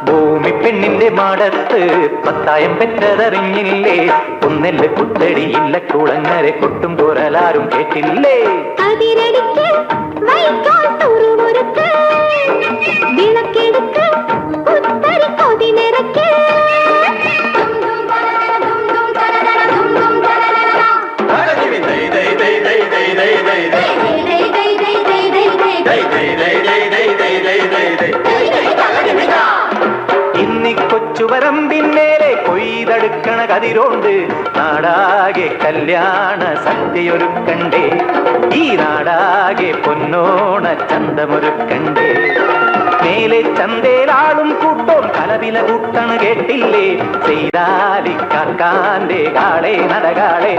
ഭൂമിപ്പെണ്ണിന്റെ മാടത്ത് പത്തായം പെറ്റതറിഞ്ഞില്ലേ ഒന്നെല്ല് കുത്തടിയില്ല കുളങ്ങരെ കൊട്ടും കുരലാരും കേട്ടില്ലേ കൊച്ചുവരമ്പിന്മേലെ കൊയ്തെടുക്കണ കതിരോണ്ട് നാടാകെ കല്യാണ സദ്യയൊരുക്കണ്ടേ ഈ നാടാകെ പൊന്നോണ ചന്തമൊരുക്കണ്ടേ മേലെ ചന്തേലാളും കൂട്ടോം കലവില കൂട്ടണ് കേട്ടില്ലേ ചെയ്താലിക്കാക്കാന്റെ കാളെ നടകാളെ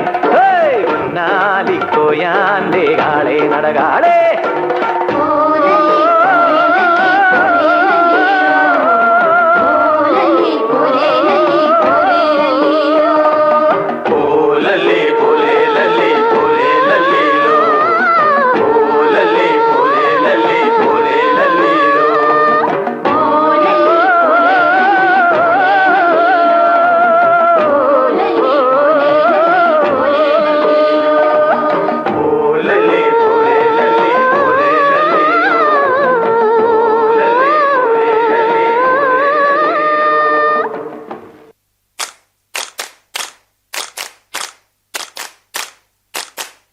ഉന്നാലിക്കോയാന്റെ കാളെ നടകാളെ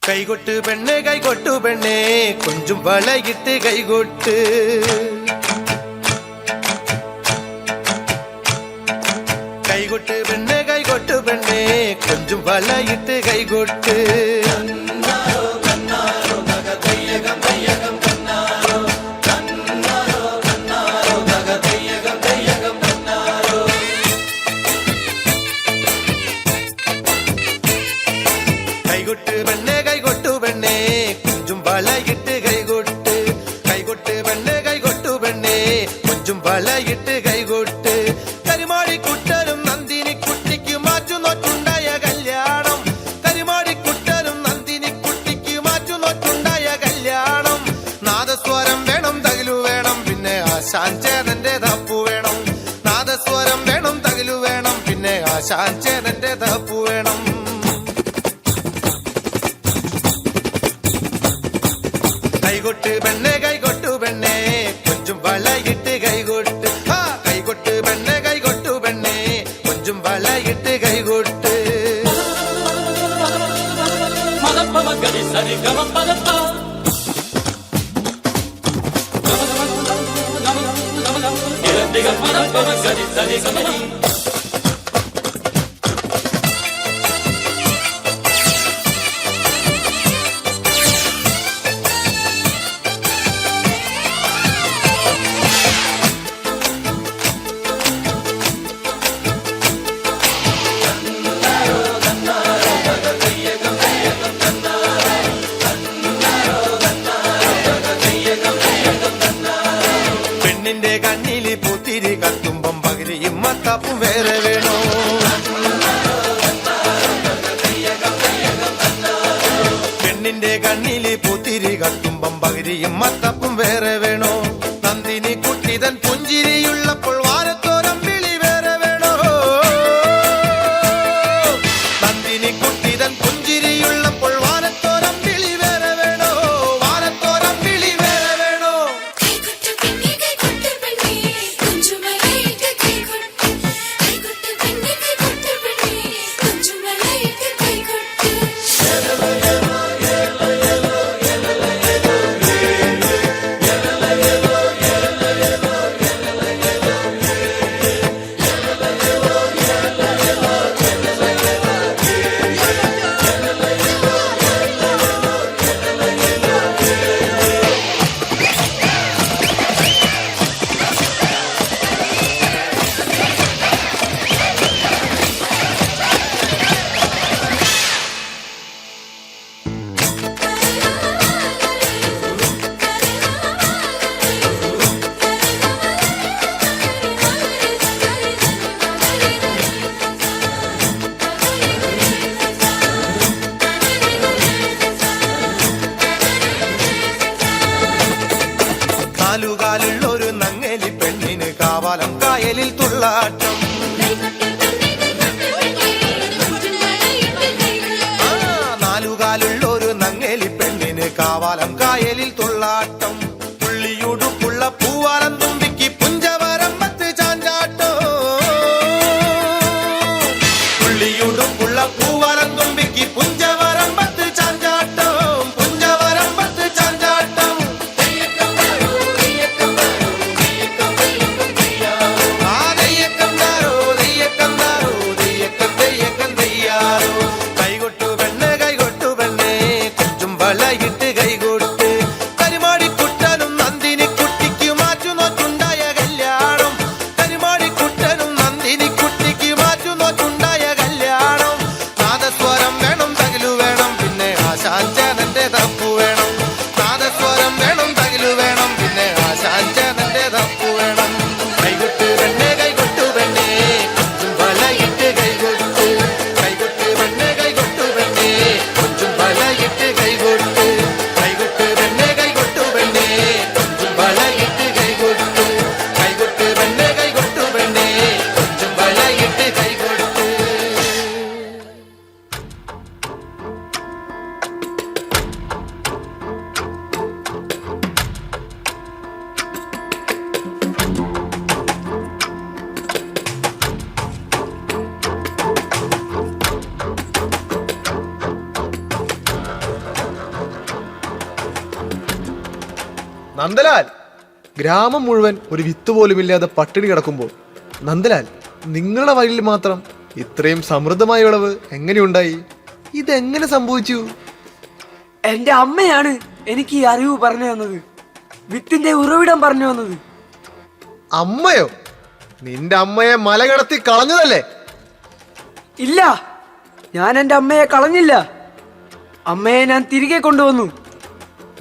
കൈകൊട്ട് പെണ്ണെ കൈകൊട്ടു പെണ്ണെ കൊഞ്ചും വളയിട്ട് കൈകൊട്ട് കൈകൊട്ട് പെണ്ണെ കൈകൊട്ടു പെണ്ണെ കൊഞ്ചും വളയിട്ട് കൈകൊട്ട് കൈകൊട്ട് പെണ്ണെ കൈകൊട്ടു പെണ്ണെ കൊഞ്ചും വളയിട്ട് കൈകൊട്ട് കൈകൊട്ട് പെണ്ണെ കൈകൊട്ടു പെണ്ണെ കൊഞ്ചും വളയിട്ട് കൈകൊട്ട് കരിമാടിക്കുട്ടനും നന്ദിനി കുട്ടിക്ക് മാറ്റുനോറ്റുണ്ടായ കല്യാണം കരിമാടിക്കുട്ടനും നന്ദിനി കുട്ടിക്ക് മാറ്റുനോറ്റുണ്ടായ കല്യാണം നാദസ്വരം വേണം തകിലു വേണം പിന്നെ ആശാൻ ചേതന്റെ തപ്പു വേണം നാദസ്വരം വേണം തകിലു വേണം പിന്നെ ആശാൻ ചേതന്റെ തപ്പു വേണം കൈകൊട്ട് പെണ്ണെ കൈകൊട്ടു പെണ്ണെ കൊഞ്ചും വളയിട്ട് കൈകൊട്ട് കൈകൊട്ട് പെണ്ണെ കൈകൊട്ടു പെണ്ണെ കൊഞ്ചും വളയിട്ട് കൈകൊട്ട് പെണ്ണിന്റെ കണ്ണില് പൂത്തിരി കത്തുമ്പം പകലിയും മത്താപ്പും വേറെ വേണോ പെണ്ണിന്റെ കണ്ണില് പൂത്തിരി കത്തുമ്പം പകലിയും മത്താപ്പും വേറെ വേണോ നന്ദിനി കുട്ടിതൻ പുഞ്ചിരിയുള്ളപ്പോൾ വാരത്തോരം വിളി വേറെ വേണോ നന്ദിനി കുട്ടിതൻ പുഞ്ചിരിയുള്ളപ്പോൾ വാരത്തോരം വിളി വേറെ വേണോ വാരത്തോരം വിളി വേറെ വേണോ കൈകൊട്ട് പെണ്ണെ കൈകൊട്ട് പെണ്ണെ കാവാലം കായലിൽ തൊള്ളാട്ടം പുള്ളിയുടുപ്പുള്ള പൂവാലം തുമ്പിക്ക് പുഞ്ചവരമ്പത്ത് ചാഞ്ചാട്ടോ പുള്ളിയുടുപ്പുള്ള പൂവാലം തുമ്പിക്ക് പുഞ്ചവരമ്പത്ത് ചാഞ്ചാട്ടം പുഞ്ചവരമ്പത്ത് ചാഞ്ചാട്ടം ആ ദയ്യക്കം താരോ ദയ്യക്കം താരോ ദയ്യക്കം ദയ്യക്കം ദയ്യാറോ കൈകൊട്ടു പെണ്ണ് കൈകൊട്ടു പെണ്ണേ കൊഞ്ചും വളയിട്ട് കൈകൊട്ട് കരിമാടിക്കുട്ടനും നന്ദിനി കുട്ടിക്ക് മാറ്റുനോറ്റുണ്ടായ കല്യാണം കരിമാടിക്കുട്ടനും നന്ദിനി കുട്ടിക്ക് മാറ്റുനോറ്റുണ്ടായ കല്യാണം നാദസ്വരം വേണം തകിലു വേണം പിന്നെ ആശാഞ്ചാനന്റെ തപ്പു വേണം നാദസ്വരം വേണം തകിലു വേണം പിന്നെ ആശാഞ്ചാനന്റെ തപ്പു വേണം കൈകൊട്ട് പെണ്ണേ കൈകൊട്ടു പെണ്ണേ കൊഞ്ചും വളയിട്ട് കൈകൊട്ട് കൈകൊട്ട് പെണ്ണേ കൈകൊട്ടു പെണ്ണേ കൊഞ്ചും വളയിട്ട് കൈകൊട്ട് കൈകൊട്ട് പെണ്ണേ കൈകൊട്ടു പെണ്ണേ കൊഞ്ചും വളയിട്ട് കൈകൊട്ട് കൈകൊട്ട് പെണ്ണേ കൈകൊട്ടു പെണ്ണേ കൊഞ്ചും വളയിട്ട് കൈകൊട്ട് നന്ദലാൽ, ഗ്രാമം മുഴുവൻ ഒരു വിത്ത് പോലുമില്ലാതെ പട്ടിണി കിടക്കുമ്പോൾ നന്ദലാൽ നിങ്ങളുടെ വയലിൽ മാത്രം ഇത്രയും സമൃദ്ധമായ വിളവ് എങ്ങനെയുണ്ടായി? ഇതെങ്ങനെ സംഭവിച്ചു? എന്റെ അമ്മയാണ് എനിക്ക് ഈ അറിവ് പറഞ്ഞു തന്നത്, വിത്തിന്റെ ഉറവിടം പറഞ്ഞു തന്നത്. അമ്മയോ? നിന്റെ അമ്മയെ മല കടത്തി കളഞ്ഞതല്ലേ? ഇല്ല, ഞാൻ എന്റെ അമ്മയെ കളഞ്ഞില്ല. അമ്മയെ ഞാൻ തിരികെ കൊണ്ടുവന്നു.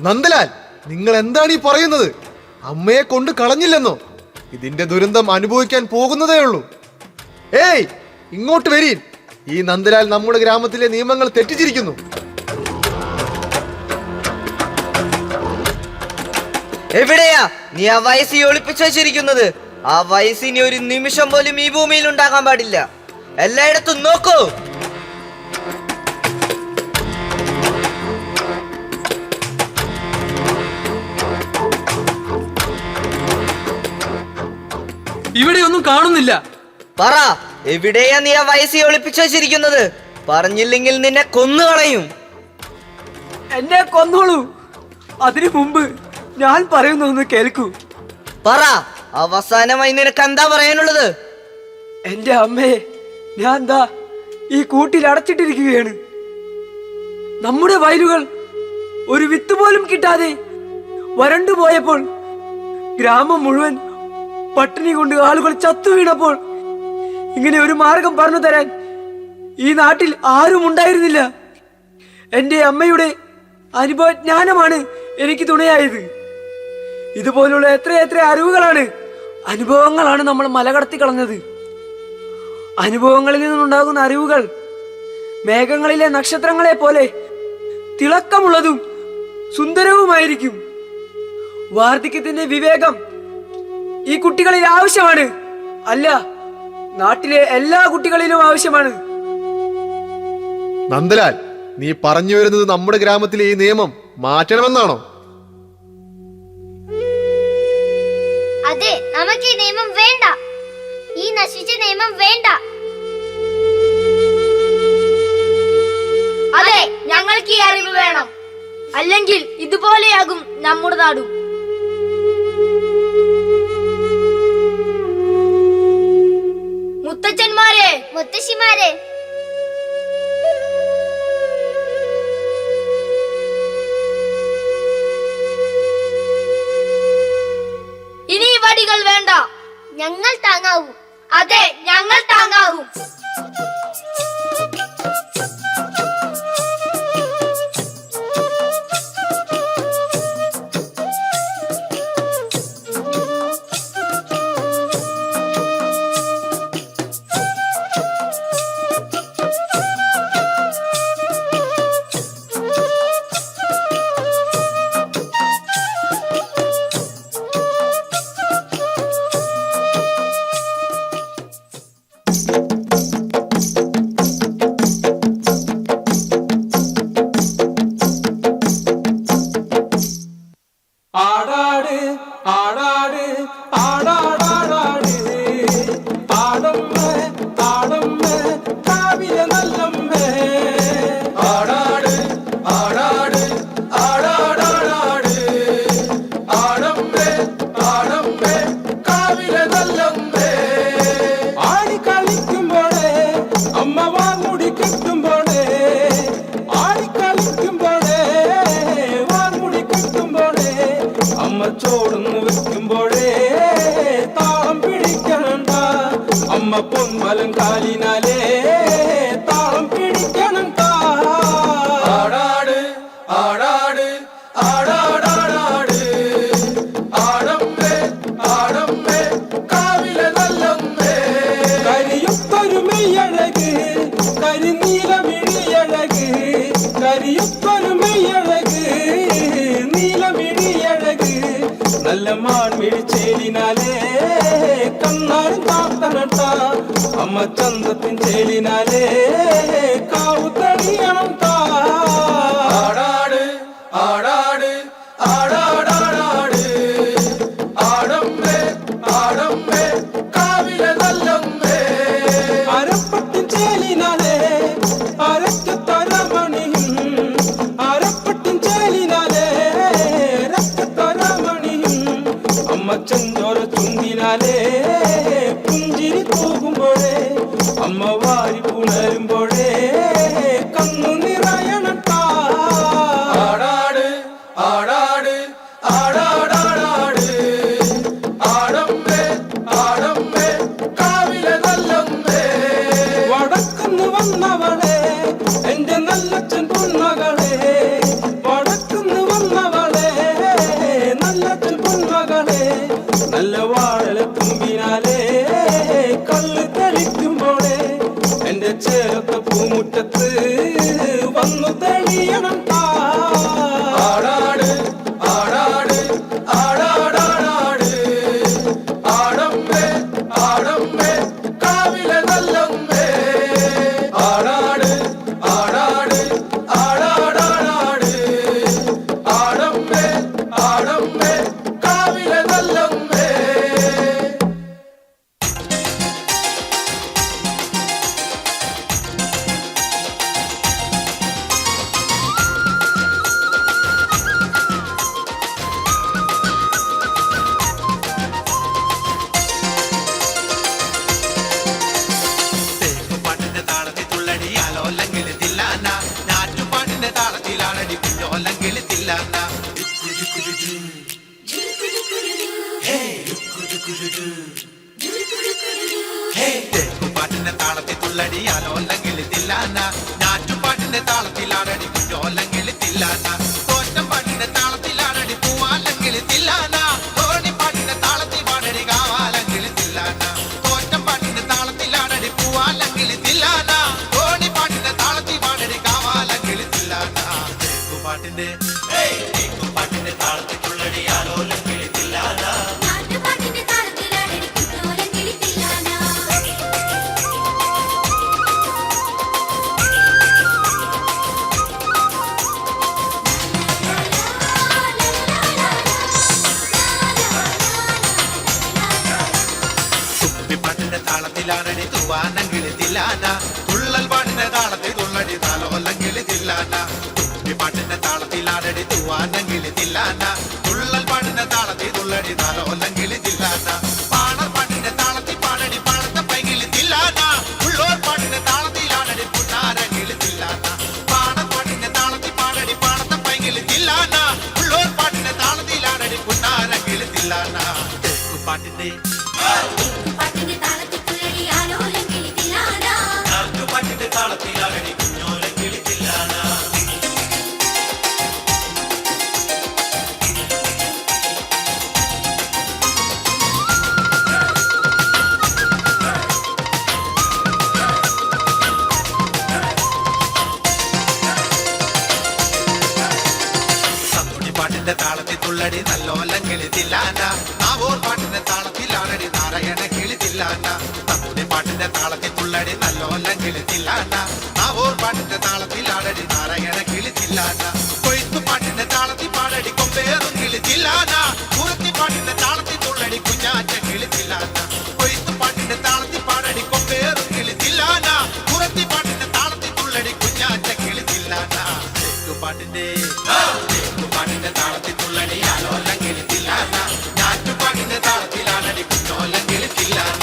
നന്ദലാൽ, നിങ്ങൾ എന്താണ് ഈ പറയുന്നത്? അമ്മയെ കൊണ്ട് കളഞ്ഞില്ലെന്നോ? ഇതിന്റെ ദുരന്തം അനുഭവിക്കാൻ പോകുന്നതേ ഉള്ളൂ. ഏയ്, ഇങ്ങോട്ട് വരീൻ. ഈ നന്ദലാൽ നമ്മുടെ ഗ്രാമത്തിലെ നിയമങ്ങൾ തെറ്റിച്ചിരിക്കുന്നു. എവിടെയാ നീ ആ വയസ്സി ഒളിപ്പിച്ചു വെച്ചിരിക്കുന്നത്? ആ വയസ്സിനി ഒരു നിമിഷം പോലും ഈ ഭൂമിയിൽ ഉണ്ടാകാൻ പാടില്ല. എല്ലായിടത്തും നോക്കൂ. ഇവിടെയൊന്നും കാണുന്നില്ല. പറ, എവിടെയാ നീ ആ വയസ്സി ഒളിപ്പിച്ചു വെച്ചിരിക്കുന്നത്? പറഞ്ഞില്ലെങ്കിൽ നിന്നെ കൊന്നുകളയും. എന്നെ കൊന്നോളൂ. അതിനു മുമ്പ് ഞാൻ പറയുന്നൊന്ന് കേൾക്കൂ. പറ, അവസാനമായി നിനക്ക് എന്താ പറയാനുള്ളത്? എന്റെ അമ്മയെ ഞാൻ ദാ ഈ കൂട്ടിൽ അടച്ചിട്ടിരിക്കുകയാണ്. നമ്മുടെ വയലുകൾ ഒരു വിത്ത് പോലും കിട്ടാതെ വരണ്ടു പോയപ്പോൾ, ഗ്രാമം മുഴുവൻ പട്ടിണി കൊണ്ട് ആളുകൾ ചത്തു വീണപ്പോൾ, ഇങ്ങനെ ഒരു മാർഗം പറഞ്ഞു തരാൻ ഈ നാട്ടിൽ ആരും ഉണ്ടായിരുന്നില്ല. എന്റെ അമ്മയുടെ അനുഭവജ്ഞാനമാണ് എനിക്ക് തുണയായത്. ഇതുപോലുള്ള എത്രയെത്ര അറിവുകളാണ്, അനുഭവങ്ങളാണ് നമ്മൾ മലകടത്തി കളഞ്ഞത്. അനുഭവങ്ങളിൽ നിന്നുണ്ടാകുന്ന അറിവുകൾ മേഘങ്ങളിലെ നക്ഷത്രങ്ങളെ പോലെ തിളക്കമുള്ളതും സുന്ദരവുമായിരിക്കും. വാർദ്ധക്യത്തിന്റെ വിവേകം ഈ കുട്ടികളിൽ ആവശ്യമാണ്. അല്ല, നാട്ടിലെ എല്ലാ കുട്ടികളിലും ആവശ്യമാണ്. നന്ദലാൽ, നീ പറഞ്ഞു വരുന്നത് നമ്മുടെ ഗ്രാമത്തിലെ ഈ നിയമം മാറ്റണമെന്നാണോ? അതെ, നമുക്ക് ഈ നിയമം വേണ്ട. ഈ നശിച്ച നിയമം വേണ്ട. അതെ, ഞങ്ങൾക്ക് ഈ അറിവ് വേണം. അല്ലെങ്കിൽ ഇതുപോലെയാകും നമ്മുടെ നാടും. മുത്തച്ഛന്മാരെ, മുത്തശ്ശിമാരെ, ഇനി ഈ വടികൾ വേണ്ട. ഞങ്ങൾ താങ്ങാവൂ. അതെ, ഞങ്ങൾ താങ്ങാവും. കാവിലെ നല്ലമ്മേ ആടാട് ആടാട് ആടാടാടാട് ആടമ്മേ ആടമ്മേ കാവിലെ നല്ലമ്മേ ആടി കളിക്കുമ്പോഴേ അമ്മ വാങ്ങുടി കിട്ടുമ്പോഴേ ആടി കളിക്കുമ്പോഴേ വാങ്ങുടി കിട്ടുമ്പോഴേ അമ്മ ചോടുന്നു വെക്കുമ്പോഴേ താളം പിടിക്കണണ്ട അമ്മ പൊൻവലം കാലിനാലേ താളം പിടിക്കണം ആടാട് ആടാട് ആടാടാടാട് ആടമ്മേ ആടമ്മേ കാവിലെ നല്ലമ്മേ കരിയുത്തൊരു മെയ്യഴക് കരിനീല മിഴിയഴക് കരിയുത്തൊരു മെയ്യഴക് നീല മിഴിയഴക് നല്ല മാൺമിഴിച്ചേലിനാലേ കണ്ണാരും താത്തനട്ട അമ്മ ചന്തത്തിൻ ചേലിനാലേ കാവു തണിയണം ആടാട് ആടാട് ആടാടാടാട് ആടമ്മേ ആടമ്മേ കാവിലെ നല്ലമ്മേ അരപ്പട്ടിൻ ചേലിനാലേ അരക്കത്തരമണിയും അരപ്പട്ടിൻ ചേലിനാലേ രക്കത്തരമണിയും അമ്മ ചെഞ്ചോര ചുണ്ടിനാലേ പുഞ്ചിരി തൂകുമ്പോഴേ അമ്മ വാരി പുണരുമ്പോഴേ കണ്ണു നിറയണം ആടാട് ആടാട് ആടാടാടാട് ആടമ്മേ ആടമ്മേ കാവിലെ നല്ലമ്മേ വടക്കുന്ന് വന്നവളെ എന്റെ നല്ലച്ഛൻ പൊന്മകളെ വടക്കുന്ന് വന്നവളെ നല്ലച്ഛൻ പൊന്മകളെ നല്ല വാഴല തുമ്പിനാലേ കള്ള് തെളിക്കുമ്പോഴേ എന്റെ ചേരത്തെ പൂമുറ്റത്ത് വന്നു തെളിയണം ആടാട് ആടാട് ആടാടാടാട് ആടമ്മേ ആടമ്മേ കാവിലെ നല്ലമ്മേ ആടാട് ആടാട് ആടാടാടാട് ആടമ്മേ ആടമ്മേ കാവിലെ നല്ലമ്മേ പാട്ടിന്റെ താളത്തിൽ തുള്ളടി ആലോല്ലെങ്കിൽ തില്ലാന ഞാറ്റുപാട്ടിന്റെ താളത്തിലാണടി കുഞ്ഞോല്ലെങ്കിൽ തില്ലാന പാട്ടിന്റെ താളത്തിൽ തുള്ളടി ആലോല്ലെങ്കിൽ തില്ലാന ഞാറ്റുപാട്ടിന്റെ താളത്തിലാണടി കുഞ്ഞോല്ലെങ്കിൽ തില്ലാന തോറ്റം പാട്ടിന്റെ താളത്തിലാണടി പൂവാല്ലെങ്കിൽ തില്ലാന തോണിപ്പാട്ടിന്റെ താളത്തിൽ പാടടി കാവാലെങ്കിൽ തില്ലാന തോറ്റം പാട്ടിന്റെ താളത്തിലാണടി പൂവാലെങ്കിൽ തില്ലാന തോണിപ്പാട്ടിന്റെ താളത്തിൽ പാടടി കാവാലെങ്കിൽ തില്ലാന പാട്ടിന്റെ പാട്ടിന്റെ താളത്തിൽ തുള്ളടി ആലോല്ലെങ്കിൽ തില്ലാന പാട്ടിന്റെ താളത്തിലാണടി തൂവാനെങ്കിൽ തില്ലാന തുള്ളൽ പാട്ടിന്റെ താളത്തിൽ തുള്ളടി താലോല്ലെങ്കിൽ തില്ലാന പാട്ടിന്റെ താളത്തിലാണടി തൂവാനെങ്കിൽ തില്ലാന തുള്ളൽ പാട്ടിന്റെ താളത്തിൽ തുള്ളടി താലോല്ലെങ്കിൽ തില്ലാന പാണർ പാട്ടിന്റെ താളത്തിൽ പാടടി പാടത്തെ പൈകിൽ തില്ലാന ഉള്ളോർ പാട്ടിന്റെ താളത്തിലാണടി പുന്നാരെങ്കിൽ തില്ലാന പാണർ പാട്ടിന്റെ താളത്തിൽ പാടടി പാടത്തെ പൈകിൽ തില്ലാന ഉള്ളോർ പാട്ടിന്റെ താളത്തിലാണടി പുന്നാരെങ്കിൽ തില്ലാന പാട്ടിന്റെ പാട്ടിന്റെ താളത്തിലാണടി കുഞ്ഞോലെങ്കിൽ തില്ലാന പാട്ടിന്റെ താളത്തിൽ തുള്ളടി നല്ലോല്ലെങ്കിൽ തില്ലാന നാവോർ പാട്ടിന്റെ താളത്തിലാണടി നാരായണ കിളി തില്ലാന നമ്മുടെ പാട്ടിന്റെ താളത്തിൽ തുള്ളടി നല്ലോല്ലെങ്കിൽ തില്ലാന നാവോർ പാട്ടിന്റെ താളത്തിലാണടി നാരായണ കിളി തില്ലാന കൊയ്ത്തു പാട്ടിന്റെ താളത്തിൽ പാടടി കൊമ്പേറും കിളി തില്ലാന കുറുത്തി പാട്ടിന്റെ താളത്തിൽ തുള്ളടി കുഞ്ഞാറ്റ കിളി തില്ലാന കൊയ്ത്തു പാട്ടിന്റെ താളത്തിൽ പാടടി കൊമ്പേറും കിളി തില്ലാന കുറുത്തി പാട്ടിന്റെ പാട്ടിന്റെ പാട്ടിന്റെ താളത്തിൽ തുള്ളടി ആലോല്ലെങ്കിൽ തില്ലാന ഞാറ്റുപാട്ടിന്റെ താളത്തിലാണടി കുഞ്ഞോല്ലെങ്കിൽ തില്ലാന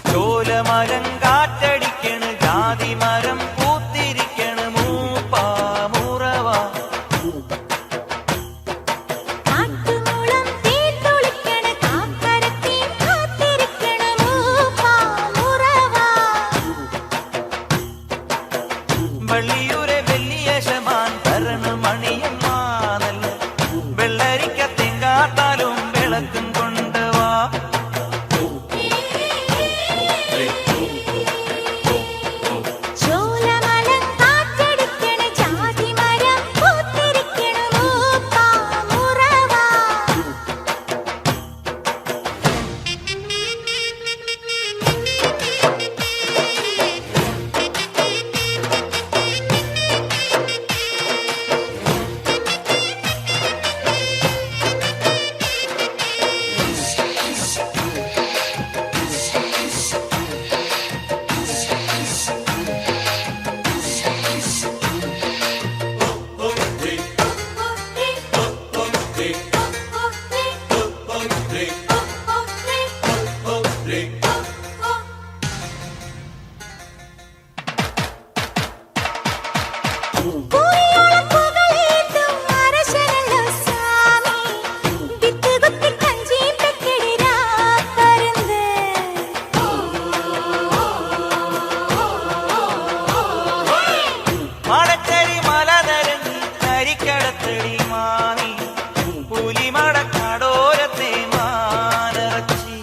ചോലമരം കാറ്റടിക്കണ് ജാതി മരം പൂത്തിരിക്കണ് മൂപ്പാ മുറവാ വള്ളിയൂരെ വലിയ ശമാൻ ഭരണ മണിയും മാനല്ല വെള്ളരിക്ക തെങ്കാത്താലും വിളക്കും കൊണ്ടുവാ മടച്ചരി മല നരങ്ങി കരിക്കടത്തടി മാങ്ങി പുലിമടക്കാടോരത്തെ മാനറച്ചി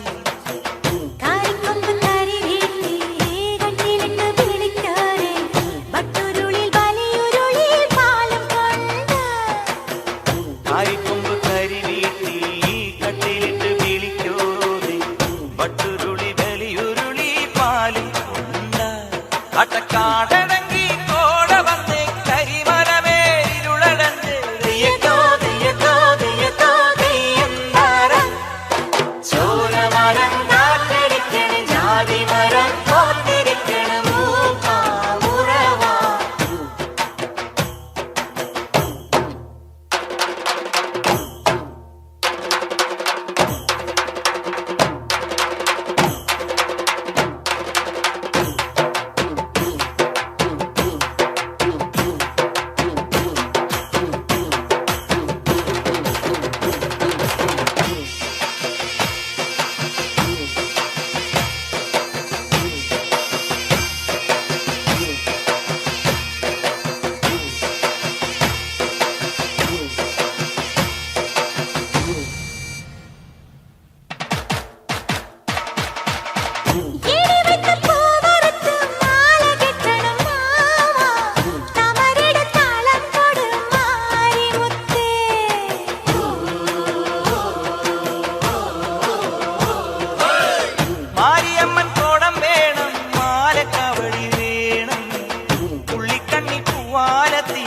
കാരിക്കൊമ്പ് കരി വീട്ടി കട്ടിലിട്ട് വിളിക്കോതെ വട്ടുരുളി വലിയുരുളി പാലും കൊണ്ട അട്ടക്കാടടങ്ങി കോട വന്ന് കരിമരമേരുളടന്ന് ചോരമരം കാറ്റടിക്കണ് ജാതി മരം പോത്തിരിക്കണ് മൂക്കാ മുറവാ മാരിയമ്മൻ കോടം വേണം മാലക്കവളി വേണം പുള്ളിക്കണ്ണി പൂവാലത്തി